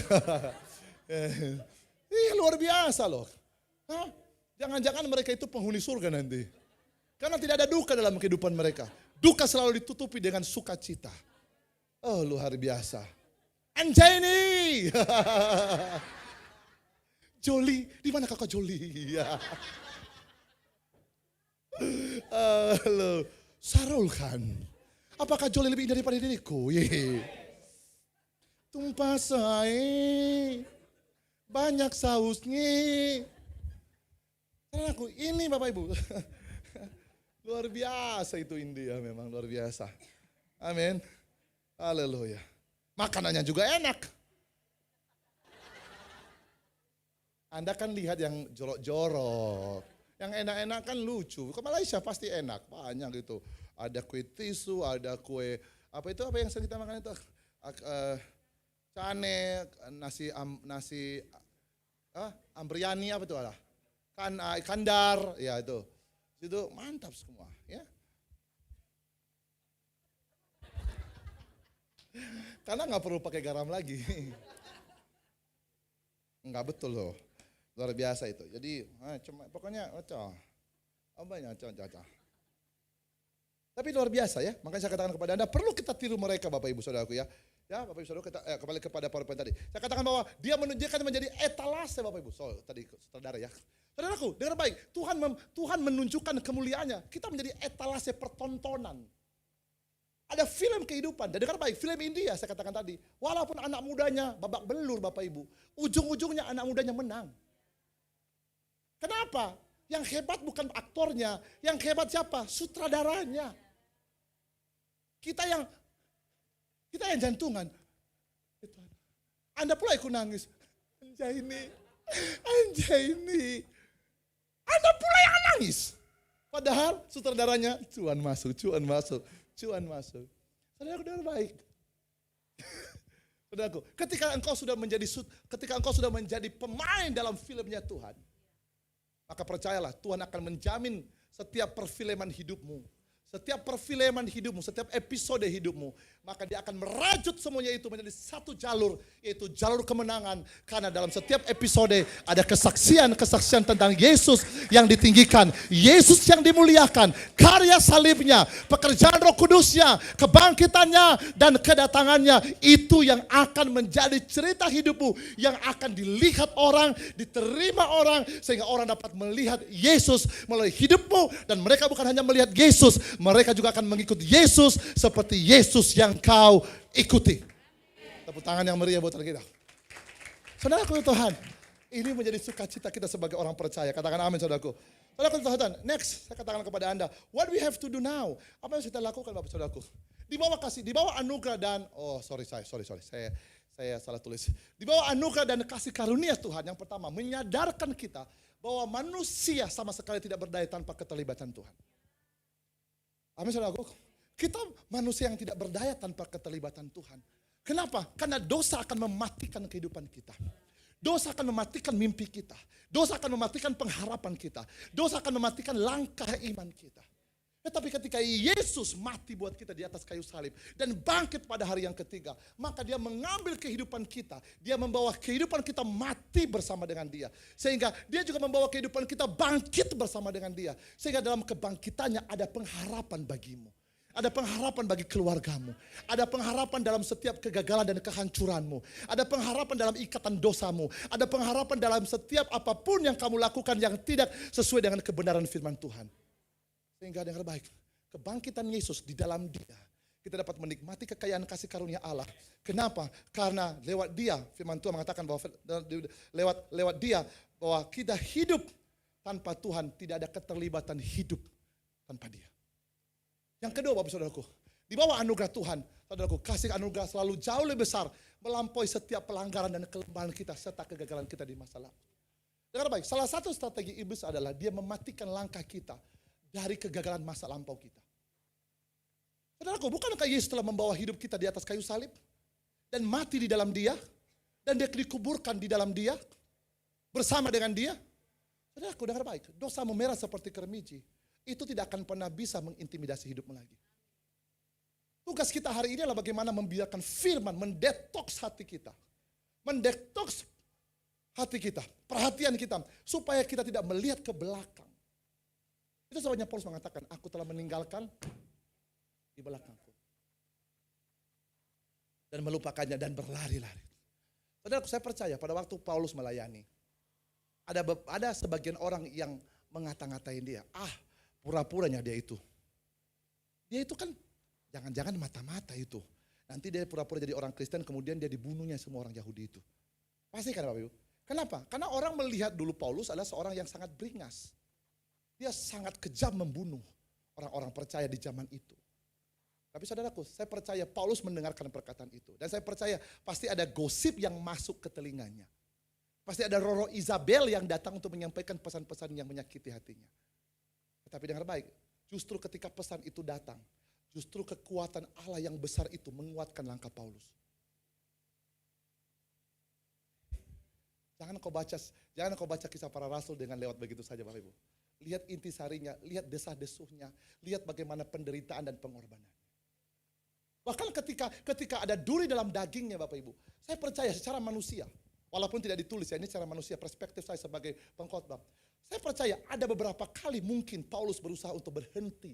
Luar biasa loh. Jangan-jangan mereka itu penghuni surga nanti. Karena tidak ada duka dalam kehidupan mereka. Duka selalu ditutupi dengan sukacita. Oh, luar biasa. Anjani. Joli, di mana kakak Joli? Ya. Halo, Sarul Khan. Apakah Joli lebih indah daripada diriku? Tumpah say, banyak sausnya. Karena aku ini Bapak Ibu. Luar biasa itu India, memang luar biasa. Amin. Haleluya. Makanannya juga enak. Anda kan lihat yang jorok-jorok, yang enak-enak kan lucu. Ke Malaysia pasti enak, banyak gitu. Ada kue tisu, ada kue apa yang sering kita makan itu, cane, nasi ambriani apa itu lah, kandar, ya itu mantap semua, ya. Karena nggak perlu pakai garam lagi, nggak betul loh. Luar biasa itu. Jadi pokoknya Tapi luar biasa ya. Makanya saya katakan kepada Anda, perlu kita tiru mereka Bapak Ibu Saudaraku ya. Ya Bapak Ibu Saudara, kita kembali kepada PowerPoint tadi. Saya katakan bahwa dia menunjukkan menjadi etalase Bapak Ibu. Tadi saudara ya. Saudaraku, dengar baik. Tuhan menunjukkan kemuliaannya. Kita menjadi etalase pertontonan. Ada film kehidupan. Dan dengar baik, film India saya katakan tadi. Walaupun anak mudanya babak belur Bapak Ibu. Ujung-ujungnya anak mudanya menang. Kenapa? Yang hebat bukan aktornya, yang hebat siapa? Sutradaranya. Kita yang jantungan. Anda pula ikut nangis. Anjay ini. Anda pula yang nangis. Padahal sutradaranya, cuan masuk. Saudara udah baik. Saudaraku, ketika engkau sudah menjadi pemain dalam filmnya Tuhan, maka percayalah Tuhan akan menjamin setiap perfilman hidupmu. Setiap episode hidupmu. Maka dia akan merajut semuanya itu menjadi satu jalur. Yaitu jalur kemenangan. Karena dalam setiap episode ada kesaksian tentang Yesus yang ditinggikan. Yesus yang dimuliakan. Karya salibnya, pekerjaan Roh Kudusnya, kebangkitannya, dan kedatangannya. Itu yang akan menjadi cerita hidupmu. Yang akan dilihat orang, diterima orang. Sehingga orang dapat melihat Yesus melalui hidupmu. Dan mereka bukan hanya melihat Yesus, mereka juga akan mengikuti Yesus seperti Yesus yang kau ikuti. Tepuk tangan yang meriah buat kita. Saudaraku Tuhan, ini menjadi sukacita kita sebagai orang percaya. Katakan amin saudaraku. Saudaraku Tuhan, next saya katakan kepada Anda, what we have to do now? Apa yang kita lakukan Bapak saudaraku? Di bawah kasih, di bawah anugerah dan sorry. Saya salah tulis. Di bawah anugerah dan kasih karunia Tuhan, yang pertama menyadarkan kita bahwa manusia sama sekali tidak berdaya tanpa keterlibatan Tuhan. Amin saudaraku. Kita manusia yang tidak berdaya tanpa keterlibatan Tuhan. Kenapa? Karena dosa akan mematikan kehidupan kita. Dosa akan mematikan mimpi kita. Dosa akan mematikan pengharapan kita. Dosa akan mematikan langkah iman kita. Tetapi ketika Yesus mati buat kita di atas kayu salib dan bangkit pada hari yang ketiga, maka dia mengambil kehidupan kita. Dia membawa kehidupan kita mati bersama dengan dia. Sehingga dia juga membawa kehidupan kita bangkit bersama dengan dia. Sehingga dalam kebangkitannya ada pengharapan bagimu. Ada pengharapan bagi keluargamu. Ada pengharapan dalam setiap kegagalan dan kehancuranmu. Ada pengharapan dalam ikatan dosamu. Ada pengharapan dalam setiap apapun yang kamu lakukan yang tidak sesuai dengan kebenaran firman Tuhan. Sehingga dengar baik, kebangkitan Yesus di dalam dia, kita dapat menikmati kekayaan kasih karunia Allah. Kenapa? Karena lewat dia, firman Tuhan mengatakan bahwa lewat dia, bahwa kita hidup tanpa Tuhan, tidak ada keterlibatan hidup tanpa dia. Yang kedua Bapak Saudaraku, di bawah anugerah Tuhan, Saudaraku, kasih anugerah selalu jauh lebih besar, melampaui setiap pelanggaran dan kelemahan kita, serta kegagalan kita di masa lalu. Dengar baik, salah satu strategi iblis adalah dia mematikan langkah kita dari kegagalan masa lampau kita. Saudaraku, bukankah Yesus telah membawa hidup kita di atas kayu salib? Dan mati di dalam dia? Dan dia dikuburkan di dalam dia? Bersama dengan dia? Saudaraku, dengar baik. Dosa memerah seperti kermiji. Itu tidak akan pernah bisa mengintimidasi hidupmu lagi. Tugas kita hari ini adalah bagaimana membiarkan firman, mendetoks hati kita. Mendetoks hati kita, perhatian kita. Supaya kita tidak melihat ke belakang. Itu sebabnya Paulus mengatakan, aku telah meninggalkan di belakangku. Dan melupakannya dan berlari-lari. Saudaraku, saya percaya pada waktu Paulus melayani, ada sebagian orang yang mengata-ngatain dia. Pura-puranya dia itu. Dia itu kan, jangan-jangan mata-mata itu. Nanti dia pura-pura jadi orang Kristen, kemudian dia dibunuhnya semua orang Yahudi itu. Pasti kan Bapak Ibu? Kenapa? Karena orang melihat dulu Paulus adalah seorang yang sangat beringas. Dia sangat kejam membunuh orang-orang percaya di zaman itu. Tapi saudaraku, saya percaya Paulus mendengarkan perkataan itu. Dan saya percaya pasti ada gosip yang masuk ke telinganya. Pasti ada Roro Isabel yang datang untuk menyampaikan pesan-pesan yang menyakiti hatinya. Tetapi dengar baik, justru ketika pesan itu datang, justru kekuatan Allah yang besar itu menguatkan langkah Paulus. Jangan kau baca kisah para rasul dengan lewat begitu saja Bapak Ibu. Lihat intisarinya, lihat desah-desuhnya, lihat bagaimana penderitaan dan pengorbanan. Bahkan ketika ada duri dalam dagingnya Bapak Ibu, saya percaya secara manusia, walaupun tidak ditulis ya, ini secara manusia, perspektif saya sebagai pengkhotbah. Saya percaya ada beberapa kali mungkin Paulus berusaha untuk berhenti.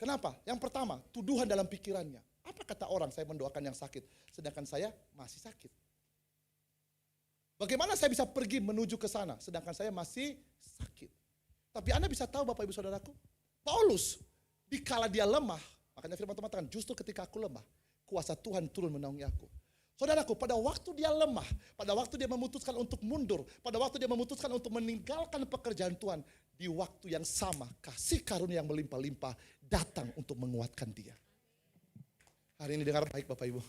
Kenapa? Yang pertama, tuduhan dalam pikirannya. Apa kata orang, saya mendoakan yang sakit, sedangkan saya masih sakit. Bagaimana saya bisa pergi menuju ke sana, sedangkan saya masih sakit. Tapi Anda bisa tahu Bapak Ibu Saudaraku, Paulus, dikala dia lemah, makanya firman Tuhan mengatakan, justru ketika aku lemah, kuasa Tuhan turun menaungi aku. Saudaraku, pada waktu dia lemah, pada waktu dia memutuskan untuk mundur, pada waktu dia memutuskan untuk meninggalkan pekerjaan Tuhan, di waktu yang sama, kasih karunia yang melimpah-limpah datang untuk menguatkan dia. Hari ini dengar baik Bapak Ibu,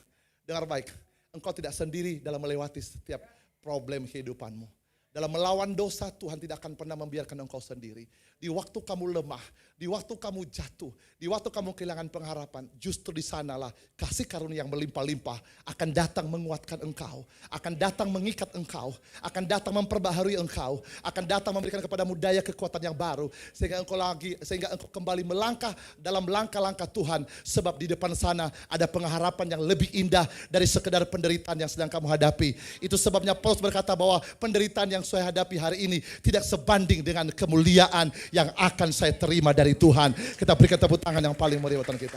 dengar baik, engkau tidak sendiri dalam melewati setiap problem kehidupanmu. Dalam melawan dosa, Tuhan tidak akan pernah membiarkan engkau sendiri. Di waktu kamu lemah, di waktu kamu jatuh, di waktu kamu kehilangan pengharapan, justru di sanalah kasih karunia yang melimpah-limpah akan datang menguatkan engkau, akan datang mengikat engkau, akan datang memperbaharui engkau, akan datang memberikan kepadamu daya kekuatan yang baru, sehingga engkau kembali melangkah dalam langkah-langkah Tuhan, sebab di depan sana ada pengharapan yang lebih indah dari sekedar penderitaan yang sedang kamu hadapi. Itu sebabnya Paulus berkata bahwa penderitaan yang saya hadapi hari ini tidak sebanding dengan kemuliaan yang akan saya terima dari Tuhan. Kita berikan tepuk tangan yang paling meriah buat kita.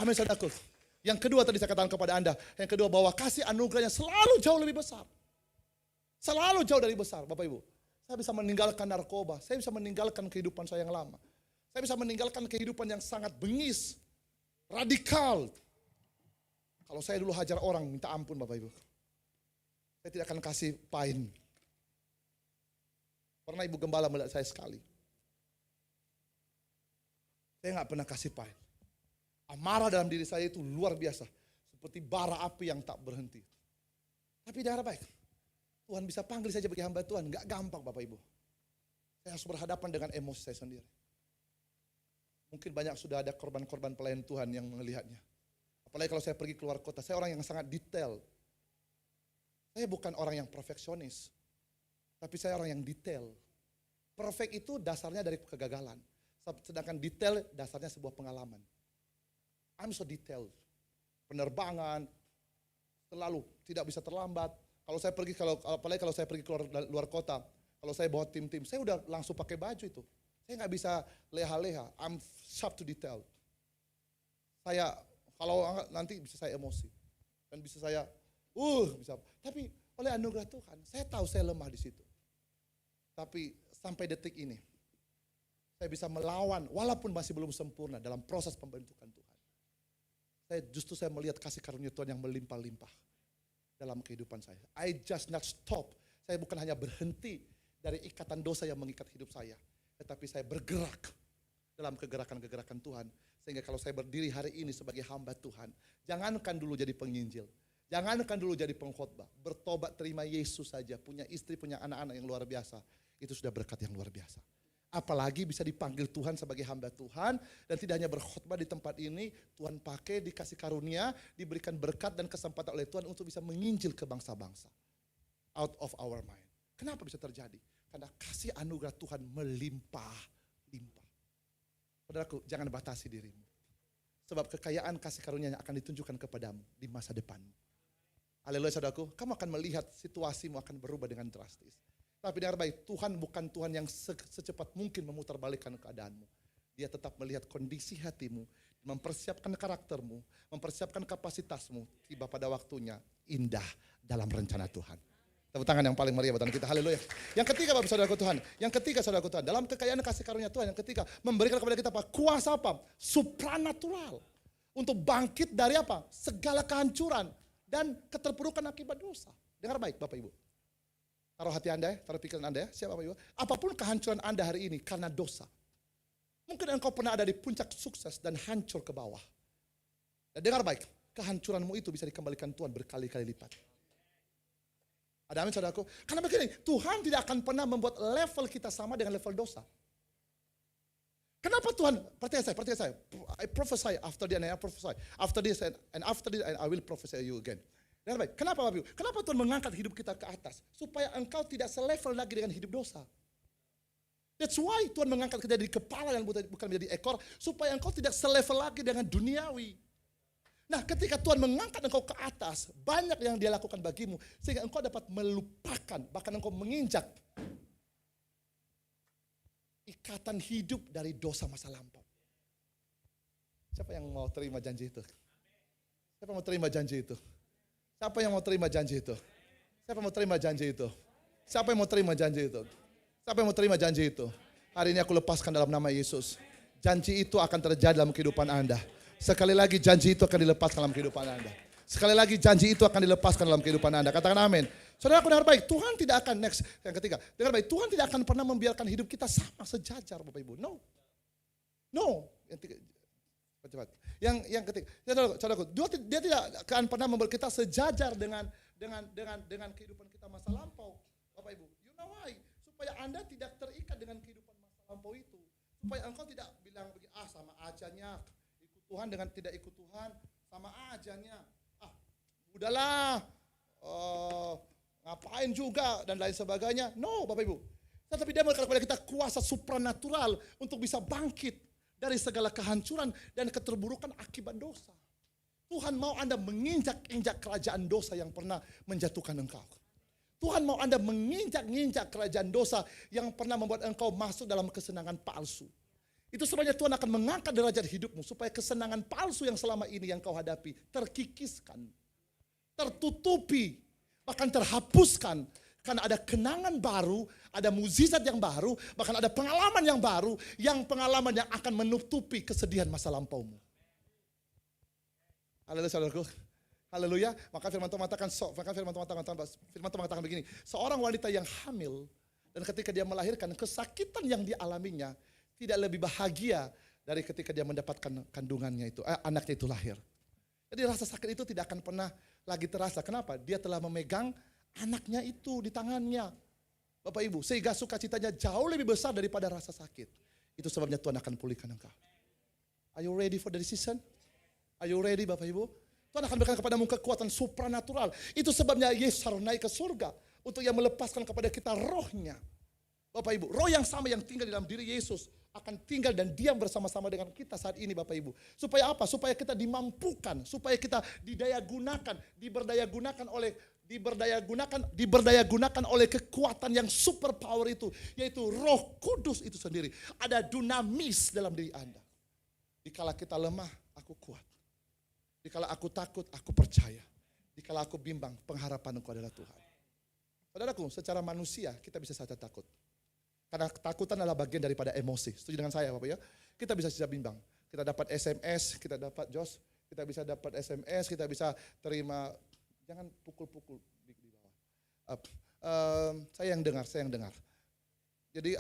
Amin saudaraku. Yang kedua tadi saya katakan kepada Anda, yang kedua bahwa kasih anugerahnya selalu jauh lebih besar. Selalu jauh dari besar Bapak Ibu. Saya bisa meninggalkan narkoba, saya bisa meninggalkan kehidupan saya yang lama. Saya bisa meninggalkan kehidupan yang sangat bengis, radikal. Kalau saya dulu hajar orang, minta ampun Bapak Ibu. Saya tidak akan kasih pain. Pernah ibu gembala melihat saya sekali. Saya nggak pernah kasih pain. Amarah dalam diri saya itu luar biasa. seperti bara api yang tak berhenti. Tapi dengan baik, Tuhan bisa panggil saja bagi hamba Tuhan, gak gampang Bapak Ibu. Saya harus berhadapan dengan emosi saya sendiri. Mungkin banyak sudah ada korban-korban pelayan Tuhan yang melihatnya. Apalagi kalau saya pergi keluar kota, saya orang yang sangat detail. Saya bukan orang yang perfeksionis, tapi saya orang yang detail. Perfect itu dasarnya dari kegagalan, sedangkan detail dasarnya sebuah pengalaman. I'm so detailed. Penerbangan, selalu tidak bisa terlambat. Kalau saya pergi, apalagi kalau saya pergi keluar luar kota, kalau saya bawa tim-tim, saya udah langsung pakai baju itu. Saya nggak bisa leha-leha. I'm sharp to detail. Saya kalau nanti bisa saya emosi dan bisa saya, bisa. Tapi oleh anugerah Tuhan, saya tahu saya lemah di situ. Tapi sampai detik ini, saya bisa melawan walaupun masih belum sempurna dalam proses pembentukan Tuhan. Saya melihat kasih karunia Tuhan yang melimpah-limpah dalam kehidupan saya. I just not stop. Saya bukan hanya berhenti dari ikatan dosa yang mengikat hidup saya, tetapi saya bergerak dalam kegerakan-kegerakan Tuhan. Sehingga kalau saya berdiri hari ini sebagai hamba Tuhan, jangankan dulu jadi penginjil, jangankan dulu jadi pengkhotbah, bertobat terima Yesus saja, punya istri, punya anak-anak yang luar biasa, itu sudah berkat yang luar biasa. Apalagi bisa dipanggil Tuhan sebagai hamba Tuhan, dan tidak hanya berkhotbah di tempat ini, Tuhan pakai, dikasih karunia, diberikan berkat dan kesempatan oleh Tuhan untuk bisa menginjil ke bangsa-bangsa. Out of our mind. Kenapa bisa terjadi? Karena kasih anugerah Tuhan melimpah-limpah. Saudaraku, jangan batasi dirimu. Sebab kekayaan kasih karunia-Nya akan ditunjukkan kepadamu di masa depanmu. Haleluya saudaraku, kamu akan melihat situasimu akan berubah dengan drastis. Tapi dengar baik, Tuhan bukan Tuhan yang secepat mungkin memutarbalikkan keadaanmu. Dia tetap melihat kondisi hatimu, mempersiapkan karaktermu, mempersiapkan kapasitasmu. Tiba pada waktunya indah dalam rencana Tuhan. Tepuk tangan yang paling meriah buat kita, haleluya. Yang ketiga Bapak saudaraku Tuhan, yang ketiga saudaraku Tuhan, dalam kekayaan kasih karunia Tuhan, yang ketiga memberikan kepada kita apa? Kuasa apa? Supranatural. Untuk bangkit dari apa? Segala kehancuran dan keterpurukan akibat dosa. Dengar baik Bapak Ibu. Taruh hati Anda ya, taruh pikiran Anda ya, siapa Bapak Ibu? Apapun kehancuran Anda hari ini karena dosa. Mungkin engkau pernah ada di puncak sukses dan hancur ke bawah. Dan dengar baik, kehancuranmu itu bisa dikembalikan Tuhan berkali-kali lipat. Ada amin saudaraku? Karena begini, Tuhan tidak akan pernah membuat level kita sama dengan level dosa. Kenapa Tuhan, perhatikan saya, I prophesy after this and I prophesy, after this and I will prophesy you again. Dengar baik, kenapa Bapak Ibu? Kenapa Tuhan mengangkat hidup kita ke atas? Supaya engkau tidak selevel lagi dengan hidup dosa. That's why Tuhan mengangkat kita dari kepala yang bukan menjadi ekor, supaya engkau tidak selevel lagi dengan duniawi. Nah, ketika Tuhan mengangkat engkau ke atas, banyak yang Dia lakukan bagimu, sehingga engkau dapat melupakan, bahkan engkau menginjak ikatan hidup dari dosa masa lampau. Siapa yang mau terima janji itu? Siapa mau terima janji itu? Siapa yang mau terima janji itu? Siapa mau terima janji itu? Siapa yang mau terima janji itu? Siapa yang mau terima janji itu? Hari ini aku lepaskan dalam nama Yesus. Janji itu akan terjadi dalam kehidupan Anda. Sekali lagi janji itu akan dilepaskan dalam kehidupan Anda. Sekali lagi janji itu akan dilepaskan dalam kehidupan Anda. Katakan amin. Saudara aku dengar baik, Tuhan tidak akan, next, yang ketiga. Dengar baik, Tuhan tidak akan pernah membiarkan hidup kita sama sejajar Bapak Ibu. No. Cepat. Yang ketiga, saudaraku, dia tidak akan pernah membuat kita sejajar dengan kehidupan kita masa lampau. Bapak Ibu, you know why? Supaya Anda tidak terikat dengan kehidupan masa lampau itu. Supaya engkau tidak bilang, sama ajanya. Tuhan dengan tidak ikut Tuhan sama ajanya. Udahlah, ngapain juga dan lain sebagainya. No Bapak Ibu. Tetapi Dia memberikan kepada kita kuasa supranatural untuk bisa bangkit dari segala kehancuran dan keterburukan akibat dosa. Tuhan mau Anda menginjak-injak kerajaan dosa yang pernah menjatuhkan engkau. Tuhan mau Anda menginjak-injak kerajaan dosa yang pernah membuat engkau masuk dalam kesenangan palsu. Itu sebabnya Tuhan akan mengangkat derajat hidupmu supaya kesenangan palsu yang selama ini yang kau hadapi terkikiskan, tertutupi, bahkan terhapuskan. Karena ada kenangan baru, ada mukjizat yang baru, bahkan ada pengalaman yang baru, yang pengalaman yang akan menutupi kesedihan masa lampaumu. Haleluya saudaraku. Haleluya. Maka firman Tuhan mengatakan begini, seorang wanita yang hamil dan ketika dia melahirkan, kesakitan yang dialaminya tidak lebih bahagia dari ketika dia mendapatkan kandungannya itu, anaknya itu lahir. Jadi rasa sakit itu tidak akan pernah lagi terasa. Kenapa? Dia telah memegang anaknya itu di tangannya. Bapak Ibu, sehingga sukacitanya jauh lebih besar daripada rasa sakit. Itu sebabnya Tuhan akan pulihkan engkau. Are you ready for the decision? Are you ready Bapak Ibu? Tuhan akan berikan kepadamu kekuatan supranatural. Itu sebabnya Yesus harus naik ke surga. Untuk yang melepaskan kepada kita rohnya. Bapak Ibu, roh yang sama yang tinggal di dalam diri Yesus akan tinggal dan diam bersama-sama dengan kita saat ini Bapak Ibu. Supaya apa? Supaya kita dimampukan, supaya kita diberdayagunakan oleh kekuatan yang super power itu, yaitu Roh Kudus itu sendiri. Ada dunamis dalam diri Anda. Dikala kita lemah, aku kuat. Dikala aku takut, aku percaya. Dikala aku bimbang, pengharapan engkau adalah Tuhan. Saudaraku, secara manusia kita bisa saja takut. Karena ketakutan adalah bagian daripada emosi. Setuju dengan saya Bapak ya? Kita bisa saja bimbang. Kita dapat SMS, kita dapat Jos, kita bisa dapat SMS, kita bisa terima, jangan pukul-pukul di bawah. Saya yang dengar. Jadi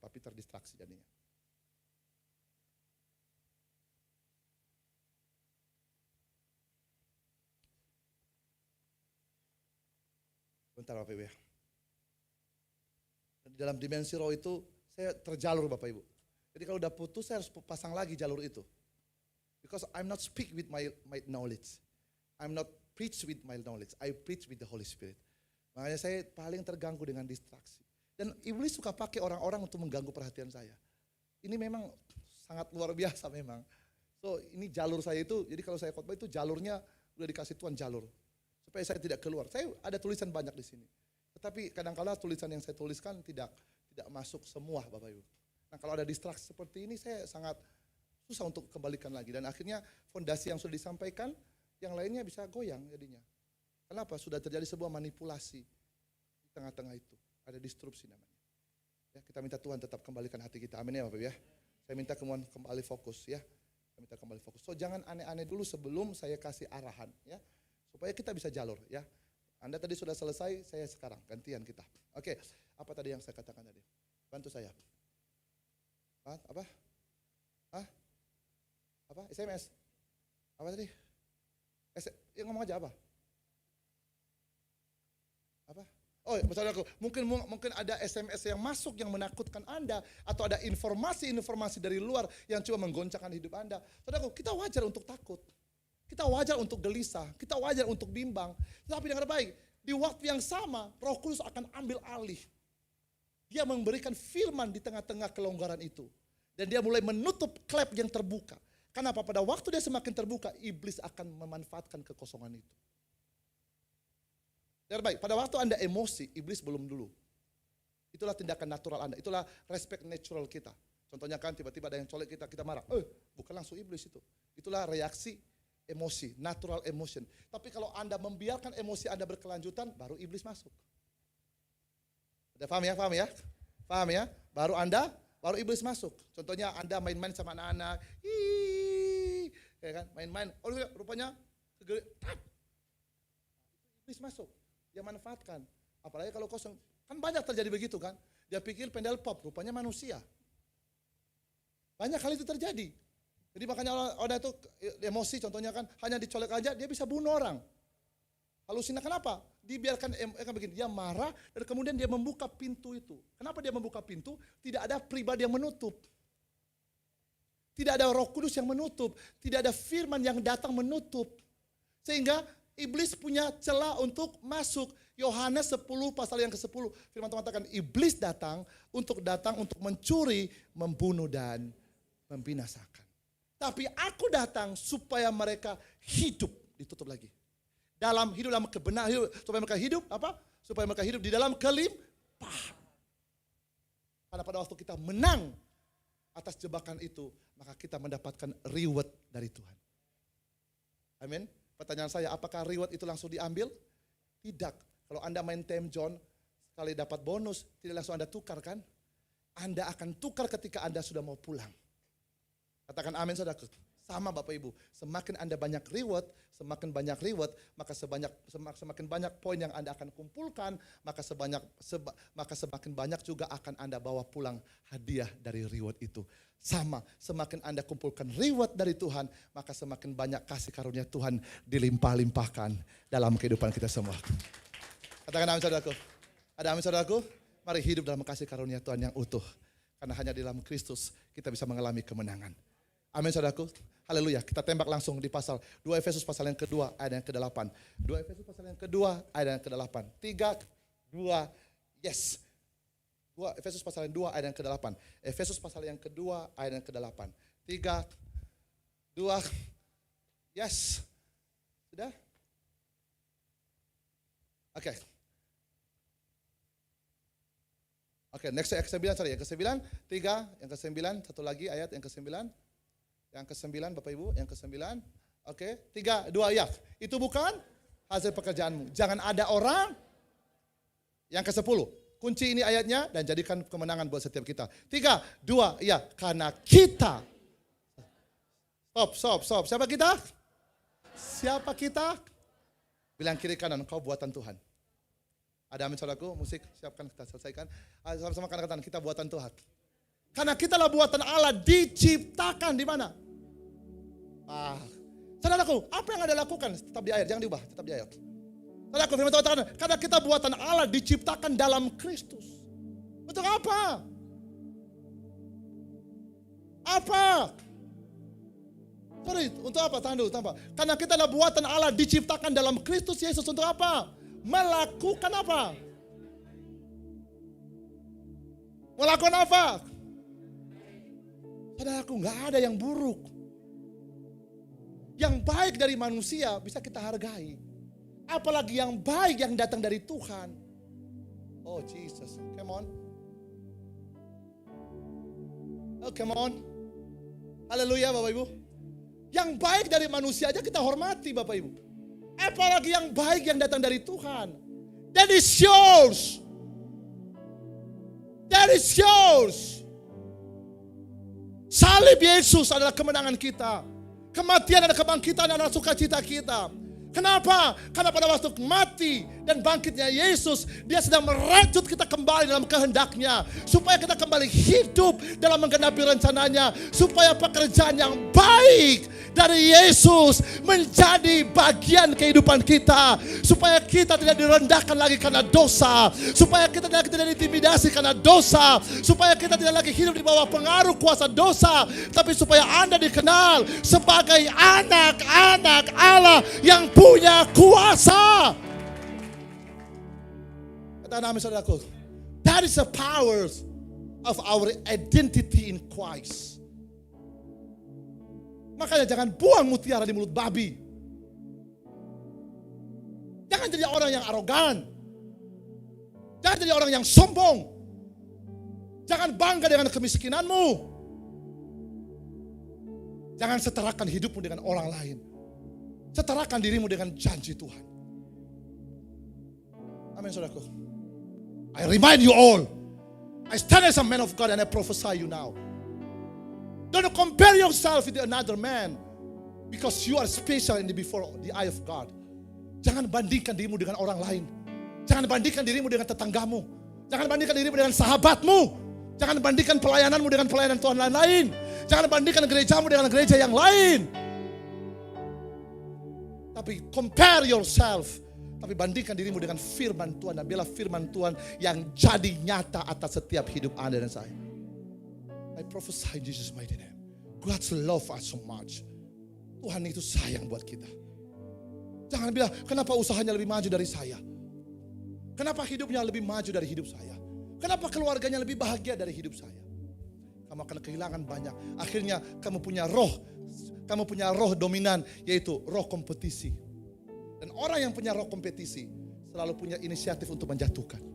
Papi terdistraksi jadinya. Bentar Bapak Ibu ya. Di dalam dimensi roh itu saya terjalur Bapak Ibu. Jadi kalau udah putus saya harus pasang lagi jalur itu. Because I'm not speak with my knowledge. I'm not preach with my knowledge. I preach with the Holy Spirit. Makanya saya paling terganggu dengan distraksi. Dan iblis suka pakai orang-orang untuk mengganggu perhatian saya. Ini memang sangat luar biasa memang. So ini jalur saya itu, jadi kalau saya khotbah itu jalurnya udah dikasih Tuhan jalur. Supaya saya tidak keluar. Saya ada tulisan banyak di sini. Tetapi kadang-kala tulisan yang saya tuliskan tidak masuk semua Bapak Ibu. Nah kalau ada distraksi seperti ini saya sangat susah untuk kembalikan lagi. Dan akhirnya fondasi yang sudah disampaikan, yang lainnya bisa goyang jadinya. Kenapa? Sudah terjadi sebuah manipulasi di tengah-tengah itu. Ada disrupsi namanya. Ya, kita minta Tuhan tetap kembalikan hati kita. Amin ya Bapak Ibu ya. Saya minta kembali fokus ya. Saya minta kembali fokus. So jangan aneh-aneh dulu sebelum saya kasih arahan ya. Supaya kita bisa jalur ya. Anda tadi sudah selesai, saya sekarang gantian kita. Oke, apa tadi yang saya katakan tadi? Bantu saya. Apa? Apa? SMS? Apa tadi? Yang ngomong aja apa? Apa? Oh, saudaraku, mungkin ada SMS yang masuk yang menakutkan Anda atau ada informasi dari luar yang cuma menggoncangkan hidup Anda. Saudaraku, kita wajar untuk takut. Kita wajar untuk gelisah, kita wajar untuk bimbang. Tapi dengan baik, di waktu yang sama Roh Kudus akan ambil alih. Dia memberikan firman di tengah-tengah kelonggaran itu. Dan dia mulai menutup klep yang terbuka. Kenapa? Pada waktu dia semakin terbuka, iblis akan memanfaatkan kekosongan itu. Dengan baik, pada waktu Anda emosi, iblis belum dulu. Itulah tindakan natural Anda, itulah respect natural kita. Contohnya kan tiba-tiba ada yang colek kita marah. Bukan langsung iblis itu. Itulah reaksi emosi, natural emotion. Tapi kalau Anda membiarkan emosi Anda berkelanjutan, baru iblis masuk. Udah paham ya? Paham ya? Baru iblis masuk. Contohnya Anda main-main sama anak-anak, ya kan? Main-main, rupanya iblis masuk. Dia manfaatkan. Apalagi kalau kosong, kan banyak terjadi begitu kan? Dia pikir pendel pop, rupanya manusia. Banyak kali itu terjadi. Jadi makanya orang itu emosi contohnya kan hanya dicolek aja dia bisa bunuh orang. Halusina kenapa? Dibiarkan begini, dia marah dan kemudian dia membuka pintu itu. Kenapa dia membuka pintu? Tidak ada pribadi yang menutup. Tidak ada Roh Kudus yang menutup, tidak ada firman yang datang menutup. Sehingga iblis punya celah untuk masuk. Yohanes 10 pasal yang ke-10 firman Tuhan katakan iblis datang untuk mencuri, membunuh dan membinasakan. Tapi aku datang supaya mereka hidup, ditutup lagi. Hidup dalam kebenaran, supaya mereka hidup apa? Supaya mereka hidup di dalam kelimpahan. Karena pada waktu kita menang atas jebakan itu, maka kita mendapatkan reward dari Tuhan. Amin. Pertanyaan saya, apakah reward itu langsung diambil? Tidak. Kalau Anda main Time Zone, sekali dapat bonus, tidak langsung Anda tukar kan? Anda akan tukar ketika Anda sudah mau pulang. Katakan amin saudaraku. Sama Bapak Ibu, semakin Anda banyak reward, maka semakin banyak poin yang Anda akan kumpulkan, maka semakin banyak juga akan Anda bawa pulang hadiah dari reward itu. Sama, semakin Anda kumpulkan reward dari Tuhan, maka semakin banyak kasih karunia Tuhan dilimpah-limpahkan dalam kehidupan kita semua. Katakan amin saudaraku. Ada amin saudaraku? Mari hidup dalam kasih karunia Tuhan yang utuh. Karena hanya di dalam Kristus kita bisa mengalami kemenangan. Amin saudaraku. Haleluya. Kita tembak langsung di pasal 2 Efesus pasal yang kedua ayat yang ke-8. 2 Efesus pasal yang kedua ayat yang ke-8. 3, 2, yes. 2 Efesus pasal yang 2 ayat yang ke-8. Efesus pasal yang kedua ayat yang ke-8. 3, 2, yes. Sudah? Oke. Oke, next yang ke-9, sorry. Yang ke-9, 3, yang ke-9, satu lagi ayat yang ke-9. Yang ke-9 Bapak Ibu, yang ke-9. Oke, 3, 2, ya. Itu bukan hasil pekerjaanmu. Jangan ada orang. Yang ke-10. Kunci ini ayatnya dan jadikan kemenangan buat setiap kita. 3, 2, ya. Karena kita. Stop. Siapa kita? Siapa kita? Bilang kiri kanan, kau buatan Tuhan. Ada amin saudaraku, musik siapkan kita selesaikan. Sama-sama katakan kita buatan Tuhan. Karena kita lah buatan Allah diciptakan di mana? Saudaraku, apa yang Anda lakukan? Tetap di ayat, jangan diubah, tetap di ayat. Saudaraku, firman Tuhan katakan, karena kita buatan Allah diciptakan dalam Kristus. Untuk apa? Apa? Sorry, untuk apa? Tahan dulu, tanpa. Karena kita adalah buatan Allah diciptakan dalam Kristus Yesus untuk apa? Melakukan apa? Melakukan apa? Saudaraku, nggak ada yang buruk. Yang baik dari manusia bisa kita hargai. Apalagi yang baik yang datang dari Tuhan. Oh Jesus, come on. Oh come on. Haleluya Bapak Ibu. Yang baik dari manusia aja kita hormati Bapak Ibu. Apalagi yang baik yang datang dari Tuhan. That is yours. That is yours. Salib Yesus adalah kemenangan kita. Kematian dan kebangkitan adalah sukacita kita. Kenapa? Karena pada waktu mati dan bangkitnya Yesus, dia sedang merajut kita kembali dalam kehendaknya. Supaya kita kembali hidup dalam menggenapi rencananya. Supaya pekerjaan yang baik dari Yesus menjadi bagian kehidupan kita. Supaya kita tidak direndahkan lagi karena dosa. Supaya kita tidak diintimidasi karena dosa. Supaya kita tidak lagi hidup di bawah pengaruh kuasa dosa. Tapi supaya Anda dikenal sebagai anak-anak Allah yang punya kuasa. Katakan amin saudaraku. That is the power of our identity in Christ. Makanya jangan buang mutiara di mulut babi. Jangan jadi orang yang arogan. Jangan jadi orang yang sombong. Jangan bangga dengan kemiskinanmu. Jangan setarakan hidupmu dengan orang lain. Setarakan dirimu dengan janji Tuhan. Amin saudaraku. I remind you all. I stand as a man of God and I prophesy you now. Don't compare yourself with another man. Because you are special before the eye of God. Jangan bandingkan dirimu dengan orang lain. Jangan bandingkan dirimu dengan tetanggamu. Jangan bandingkan dirimu dengan sahabatmu. Jangan bandingkan pelayananmu dengan pelayanan Tuhan lain. Jangan bandingkan gerejamu dengan gereja yang lain. Tapi compare yourself. Tapi bandingkan dirimu dengan firman Tuhan. Dan biarlah firman Tuhan yang jadi nyata atas setiap hidup Anda dan saya. I prophesy in Jesus' mighty name. God's love us so much. Tuhan itu sayang buat kita. Jangan bilang, kenapa usahanya lebih maju dari saya? Kenapa hidupnya lebih maju dari hidup saya? Kenapa keluarganya lebih bahagia dari hidup saya? Kamu akan kehilangan banyak. Akhirnya kamu punya roh dominan, yaitu roh kompetisi. Dan orang yang punya roh kompetisi selalu punya inisiatif untuk menjatuhkan.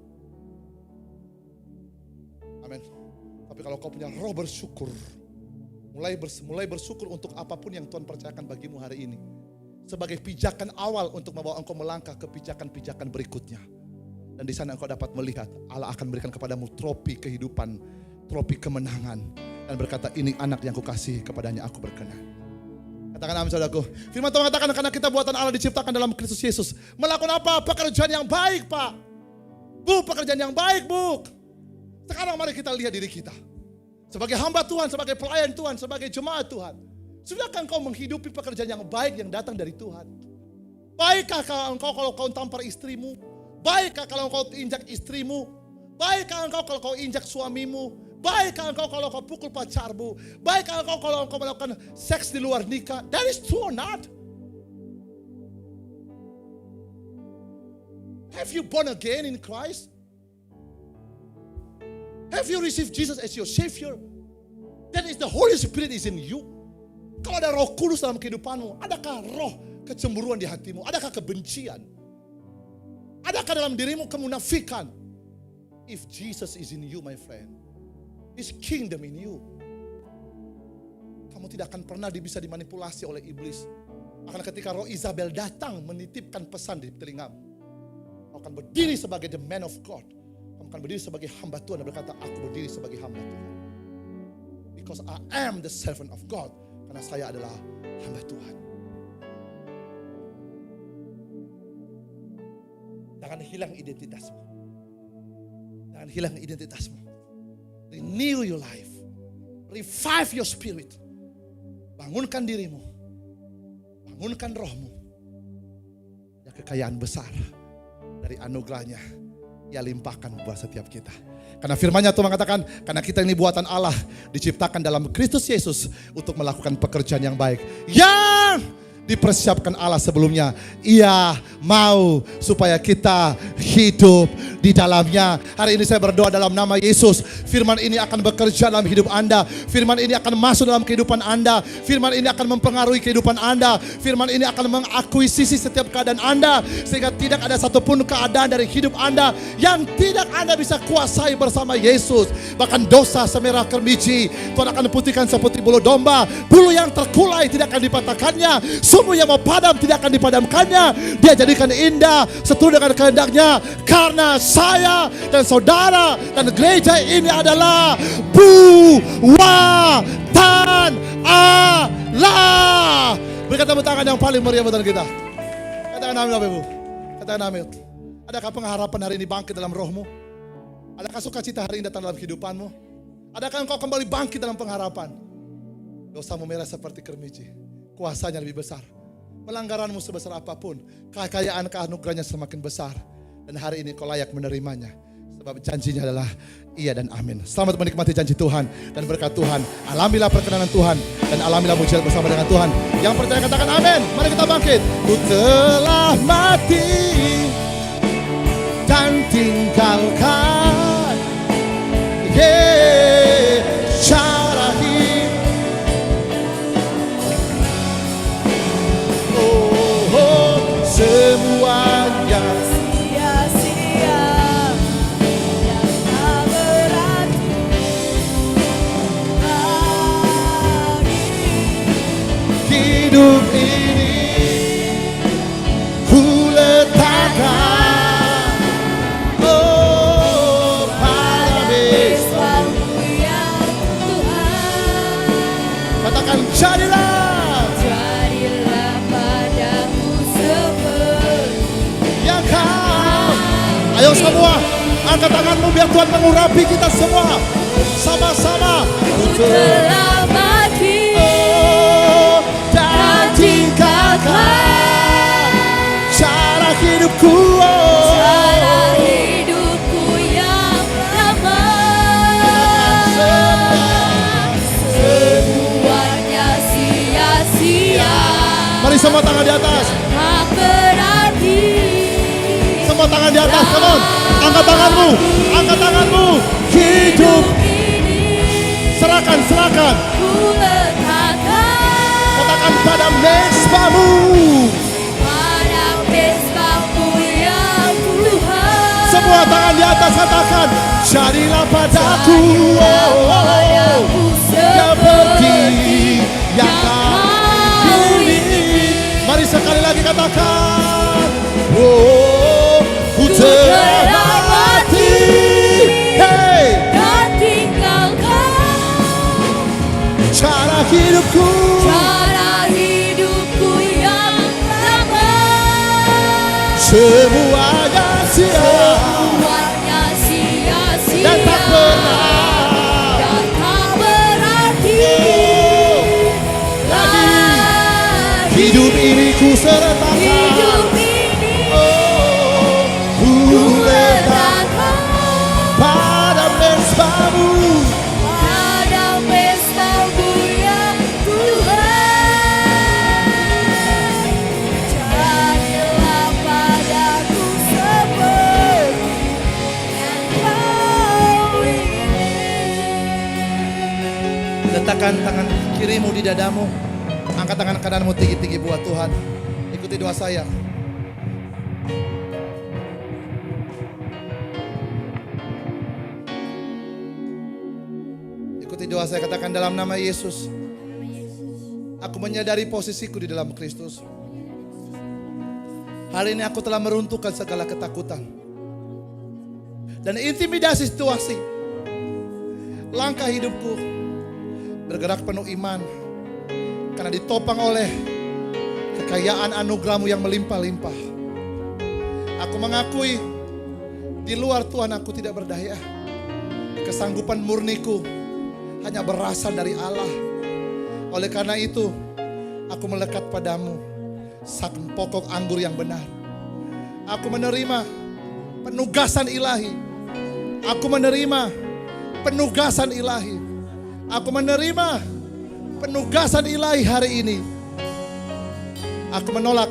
Amin. Tapi kalau kau punya roh bersyukur, mulai bersyukur untuk apapun yang Tuhan percayakan bagimu hari ini. Sebagai pijakan awal untuk membawa engkau melangkah ke pijakan-pijakan berikutnya. Dan di sana engkau dapat melihat Allah akan berikan kepadamu trofi kehidupan, trofi kemenangan. Dan berkata, ini anak yang kukasihi, kepadanya aku berkenan. Katakan amin saudaraku. Firman Tuhan katakan karena kita buatan Allah diciptakan dalam Kristus Yesus. Melakukan apa? Pekerjaan yang baik, Pak. Bu, pekerjaan yang baik, Bu. Sekarang mari kita lihat diri kita. Sebagai hamba Tuhan, sebagai pelayan Tuhan, sebagai jemaat Tuhan. Sudahkah engkau menghidupi pekerjaan yang baik yang datang dari Tuhan? Baikkah engkau kalau kau tampar istrimu? Baikkah kalau engkau injak istrimu? Baikkah engkau kalau kau injak suamimu? Baikkah engkau kalau kau pukul pacarmu? Baikkah engkau kalau engkau melakukan seks di luar nikah? That is true or not? Have you born again in Christ? Have you received Jesus as your Savior? That is the Holy Spirit is in you. Kalau ada Roh Kudus dalam kehidupanmu, adakah roh kecemburuan di hatimu? Adakah kebencian? Adakah dalam dirimu kemunafikan? If Jesus is in you, my friend, His kingdom in you, kamu tidak akan pernah bisa dimanipulasi oleh iblis. Karena ketika roh Isabel datang menitipkan pesan di telingamu, kamu akan berdiri sebagai the man of God. Kamu akan berdiri sebagai hamba Tuhan dan berkata, aku berdiri sebagai hamba Tuhan. Because I am the servant of God. Karena saya adalah hamba Tuhan. Jangan hilang identitasmu. Jangan hilang identitasmu. Renew your life. Revive your spirit. Bangunkan dirimu. Bangunkan rohmu. Ada kekayaan besar dari anugerahnya. Ia limpahkan buat setiap kita. Karena firman-Nya Tuhan mengatakan, karena kita ini buatan Allah, diciptakan dalam Kristus Yesus untuk melakukan pekerjaan yang baik. Yang dipersiapkan Allah sebelumnya. Ia mau supaya kita hidup di dalamnya. Hari ini saya berdoa dalam nama Yesus. Firman ini akan bekerja dalam hidup Anda. Firman ini akan masuk dalam kehidupan Anda. Firman ini akan mempengaruhi kehidupan Anda. Firman ini akan mengakuisisi setiap keadaan Anda. Sehingga tidak ada satupun keadaan dari hidup Anda yang tidak Anda bisa kuasai bersama Yesus. Bahkan dosa semerah kermiji Tuhan akan putihkan seperti bulu domba. Bulu yang terkulai tidak akan dipatahkannya. Sumur yang mau padam tidak akan dipadamkannya. Dia jadikan indah seturut dengan kehendaknya. Karena saya dan saudara dan gereja ini adalah buatan Allah. Berikan tepuk tangan yang paling meriah buat kita. Katakan amin Bapak Ibu. Katakan amin. Adakah pengharapan hari ini bangkit dalam rohmu? Adakah sukacita hari ini datang dalam kehidupanmu? Adakah engkau kembali bangkit dalam pengharapan? Dosamu merah seperti kermiji. Kuasanya lebih besar. Melanggaranmu sebesar apapun, kekayaan keanugerahnya semakin besar. Dan hari ini kau layak menerimanya. Sebab janjinya adalah iya dan amin. Selamat menikmati janji Tuhan dan berkat Tuhan. Alamilah perkenanan Tuhan dan alamilah mujizat bersama dengan Tuhan. Yang percaya katakan amin. Mari kita bangkit. Ku telah mati dan tinggalkan cara hidup. Semuanya sia-sia yang tak berarti lagi. Hidup ini ku letakkan pada Yesus yang Tuhan. Katakan jadilah. Ayo semua, angkat tanganmu biar Tuhan mengurapi kita semua. Sama-sama. Ku telah mati dan tinggalkan cara hidupku. Cara hidupku yang lama. Semuanya sia-sia. Mari semua tangan di atas. Tak berarti. Semua tangan di atas, come on. Angkat tanganmu, angkat tanganmu. Hidup serahkan, serahkan. Katakan pada mesbahmu. Pada mesbahmu yang Tuhan. Semua tangan di atas katakan, jadilah padaku seperti yang kau ingin. Mari sekali lagi katakan, ku telah mati, dan tinggalkan cara hidupku, cara hidupku semuanya sia-sia dan tak berarti lagi. Hidup ini ku sertakan, ku letakkan pada mesbah-Mu, ya Tuhan. Jadilah padaku seperti yang Kau ingin. Letakkan tangan kirimu di dadamu, angkat tangan kananmu tinggi-tinggi buat Tuhan. Ikuti doa saya. Ikuti doa saya, katakan dalam nama Yesus. Aku menyadari posisiku di dalam Kristus. Hari ini aku telah meruntuhkan segala ketakutan dan intimidasi situasi. Langkah hidupku bergerak penuh iman, karena ditopang oleh kekayaan anugerah-Mu yang melimpah-limpah. Aku mengakui di luar Tuhan aku tidak berdaya. Kesanggupan murniku hanya berasal dari Allah. Oleh karena itu, aku melekat padamu, sang pokok anggur yang benar. Aku menerima penugasan ilahi. Aku menerima penugasan ilahi. Aku menerima penugasan ilahi hari ini. Aku menolak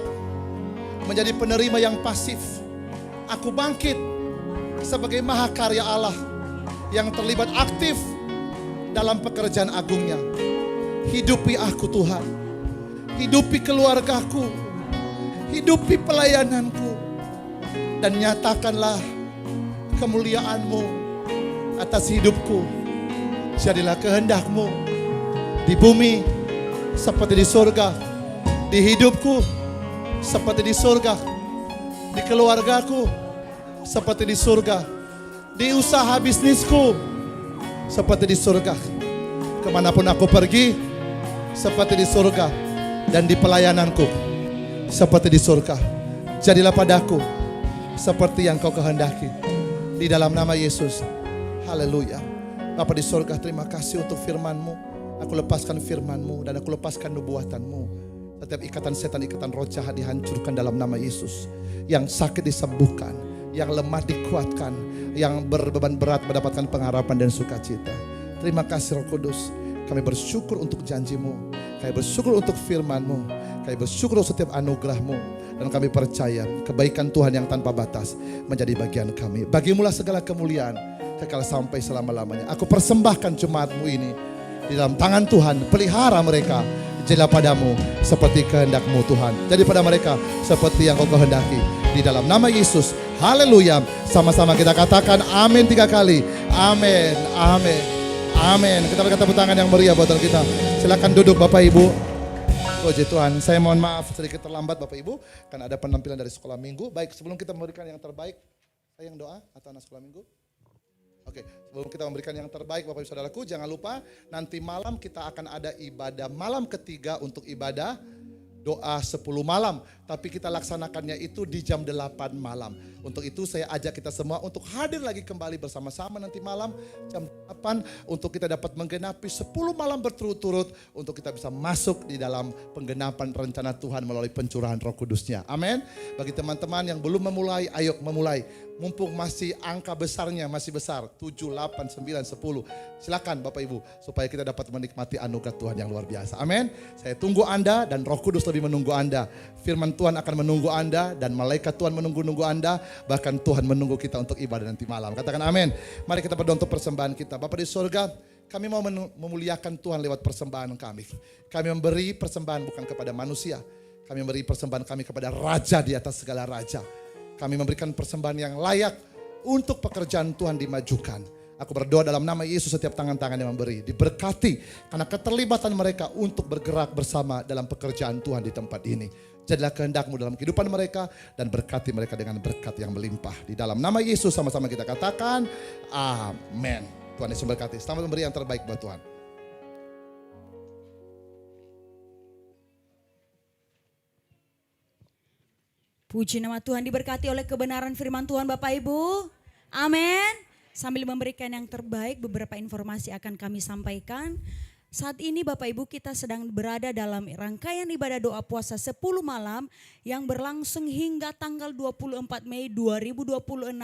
menjadi penerima yang pasif. Aku bangkit sebagai mahakarya Allah yang terlibat aktif dalam pekerjaan agungnya. Hidupi aku Tuhan, hidupi keluargaku, hidupi pelayananku, dan nyatakanlah kemuliaan-Mu atas hidupku. Jadilah kehendak-Mu di bumi seperti di surga, di hidupku seperti di surga, di keluargaku seperti di surga, di usaha bisnisku seperti di surga. Kemanapun aku pergi seperti di surga, dan di pelayananku seperti di surga. Jadilah padaku seperti yang Kau kehendaki, di dalam nama Yesus. Haleluya. Bapa di surga, terima kasih untuk firman-Mu. Aku lepaskan firman-Mu dan aku lepaskan nubuatan-Mu. Setiap ikatan setan, ikatan roh jahat dihancurkan dalam nama Yesus. Yang sakit disembuhkan, yang lemah dikuatkan, yang berbeban berat mendapatkan pengharapan dan sukacita. Terima kasih Roh Kudus. Kami bersyukur untuk janji-Mu, kami bersyukur untuk firman-Mu, kami bersyukur untuk setiap anugerah-Mu. Dan kami percaya kebaikan Tuhan yang tanpa batas menjadi bagian kami. Bagimulah segala kemuliaan kekal sampai selama-lamanya. Aku persembahkan jemaat-Mu ini di dalam tangan Tuhan. Pelihara mereka, jadilah padamu seperti kehendak-Mu Tuhan. Jadi pada mereka seperti yang Kau kehendaki, di dalam nama Yesus. Haleluya. Sama-sama kita katakan amin 3 kali. Amin, amin, amin. Kita berikan tepuk tangan yang meriah buat kita. Silakan duduk Bapak Ibu. Puji Tuhan, saya mohon maaf sedikit terlambat Bapak Ibu, karena ada penampilan dari sekolah minggu. Baik, sebelum kita memberikan yang terbaik, saya yang doa atau anak sekolah minggu? Oke, sebelum kita memberikan yang terbaik Bapak Ibu Saudaraku, jangan lupa nanti malam kita akan ada ibadah malam ketiga untuk ibadah doa 10 malam. Tapi kita laksanakannya itu di jam 8 malam. Untuk itu saya ajak kita semua untuk hadir lagi kembali bersama-sama nanti malam jam 8. Untuk kita dapat menggenapi 10 malam berturut-turut. Untuk kita bisa masuk di dalam penggenapan rencana Tuhan melalui pencurahan Roh Kudusnya. Amin. Bagi teman-teman yang belum memulai, ayo memulai. Mumpung masih angka besarnya masih besar 7, 8, 9, 10. Silakan Bapak Ibu supaya kita dapat menikmati anugerah Tuhan yang luar biasa. Amin. Saya tunggu Anda dan Roh Kudus lebih menunggu Anda. Firman Tuhan akan menunggu Anda dan malaikat Tuhan menunggu Anda. Bahkan Tuhan menunggu kita untuk ibadah nanti malam. Katakan amin. Mari kita berdoa untuk persembahan kita. Bapak di surga, kami mau memuliakan Tuhan lewat persembahan kami. Kami memberi persembahan bukan kepada manusia. Kami memberi persembahan kami kepada Raja di atas segala raja. Kami memberikan persembahan yang layak untuk pekerjaan Tuhan dimajukan. Aku berdoa dalam nama Yesus, setiap tangan-tangan yang memberi diberkati karena keterlibatan mereka untuk bergerak bersama dalam pekerjaan Tuhan di tempat ini. Jadilah kehendak-Mu dalam kehidupan mereka dan berkati mereka dengan berkat yang melimpah. Di dalam nama Yesus sama-sama kita katakan amin. Tuhan Yesus berkati. Selamat memberi yang terbaik buat Tuhan. Puji nama Tuhan, diberkati oleh kebenaran firman Tuhan Bapak Ibu. Amin. Sambil memberikan yang terbaik, beberapa informasi akan kami sampaikan. Saat ini Bapak Ibu kita sedang berada dalam rangkaian ibadah doa puasa 10 malam yang berlangsung hingga tanggal 24 Mei 2026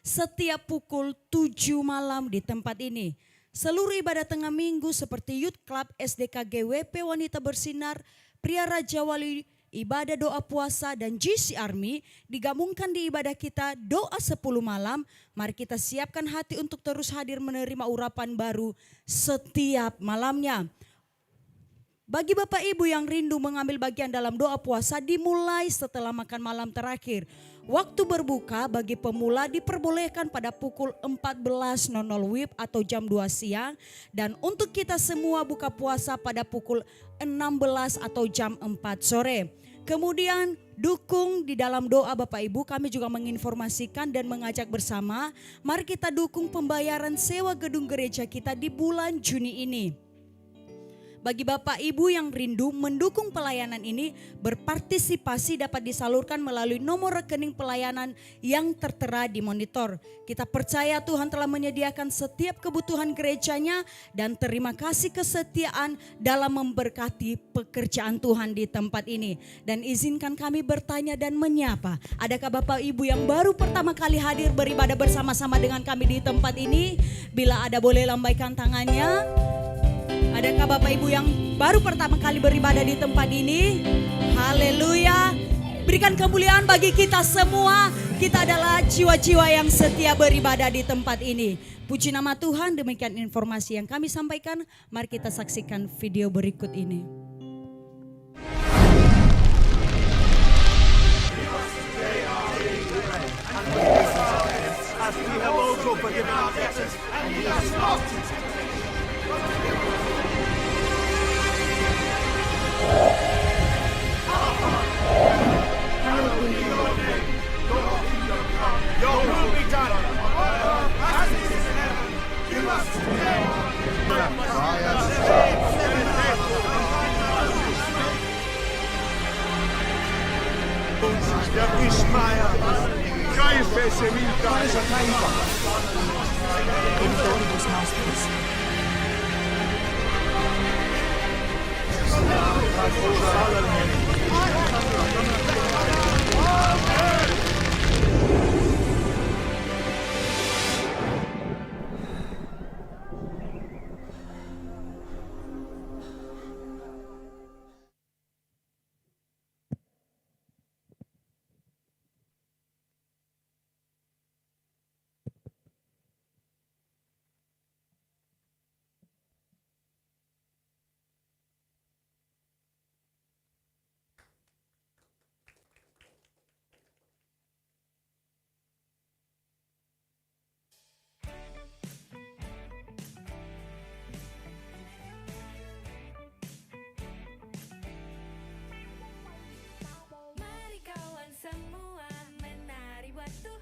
setiap pukul 7 malam di tempat ini. Seluruh ibadah tengah minggu seperti Youth Club, SDK GWP Wanita Bersinar, Pria Raja Wali, ibadah doa puasa dan GC Army digabungkan di ibadah kita doa 10 malam. Mari kita siapkan hati untuk terus hadir menerima urapan baru setiap malamnya. Bagi Bapak Ibu yang rindu mengambil bagian dalam doa puasa dimulai setelah makan malam terakhir. Waktu berbuka bagi pemula diperbolehkan pada pukul 14.00 WIB atau jam 2 siang. Dan untuk kita semua buka puasa pada pukul 16 atau jam 4 sore. Kemudian dukung di dalam doa Bapak Ibu, kami juga menginformasikan dan mengajak bersama. Mari kita dukung pembayaran sewa gedung gereja kita di bulan Juni ini. Bagi Bapak Ibu yang rindu mendukung pelayanan ini, berpartisipasi dapat disalurkan melalui nomor rekening pelayanan yang tertera di monitor. Kita percaya Tuhan telah menyediakan setiap kebutuhan gerejanya dan terima kasih kesetiaan dalam memberkati pekerjaan Tuhan di tempat ini. Dan izinkan kami bertanya dan menyapa. Adakah Bapak Ibu yang baru pertama kali hadir beribadah bersama-sama dengan kami di tempat ini? Bila ada boleh lambaikan tangannya. Adakah Bapak Ibu yang baru pertama kali beribadah di tempat ini? Haleluya. Berikan kemuliaan bagi kita semua. Kita adalah jiwa-jiwa yang setia beribadah di tempat ini. Puji nama Tuhan, demikian informasi yang kami sampaikan. Mari kita saksikan video berikut ini. Your will be done. As it is in heaven. Give us today. Der Wischmeier. Kreisfäsche Milka. Im Ton des Meisters. Mari kawan semua menari waktu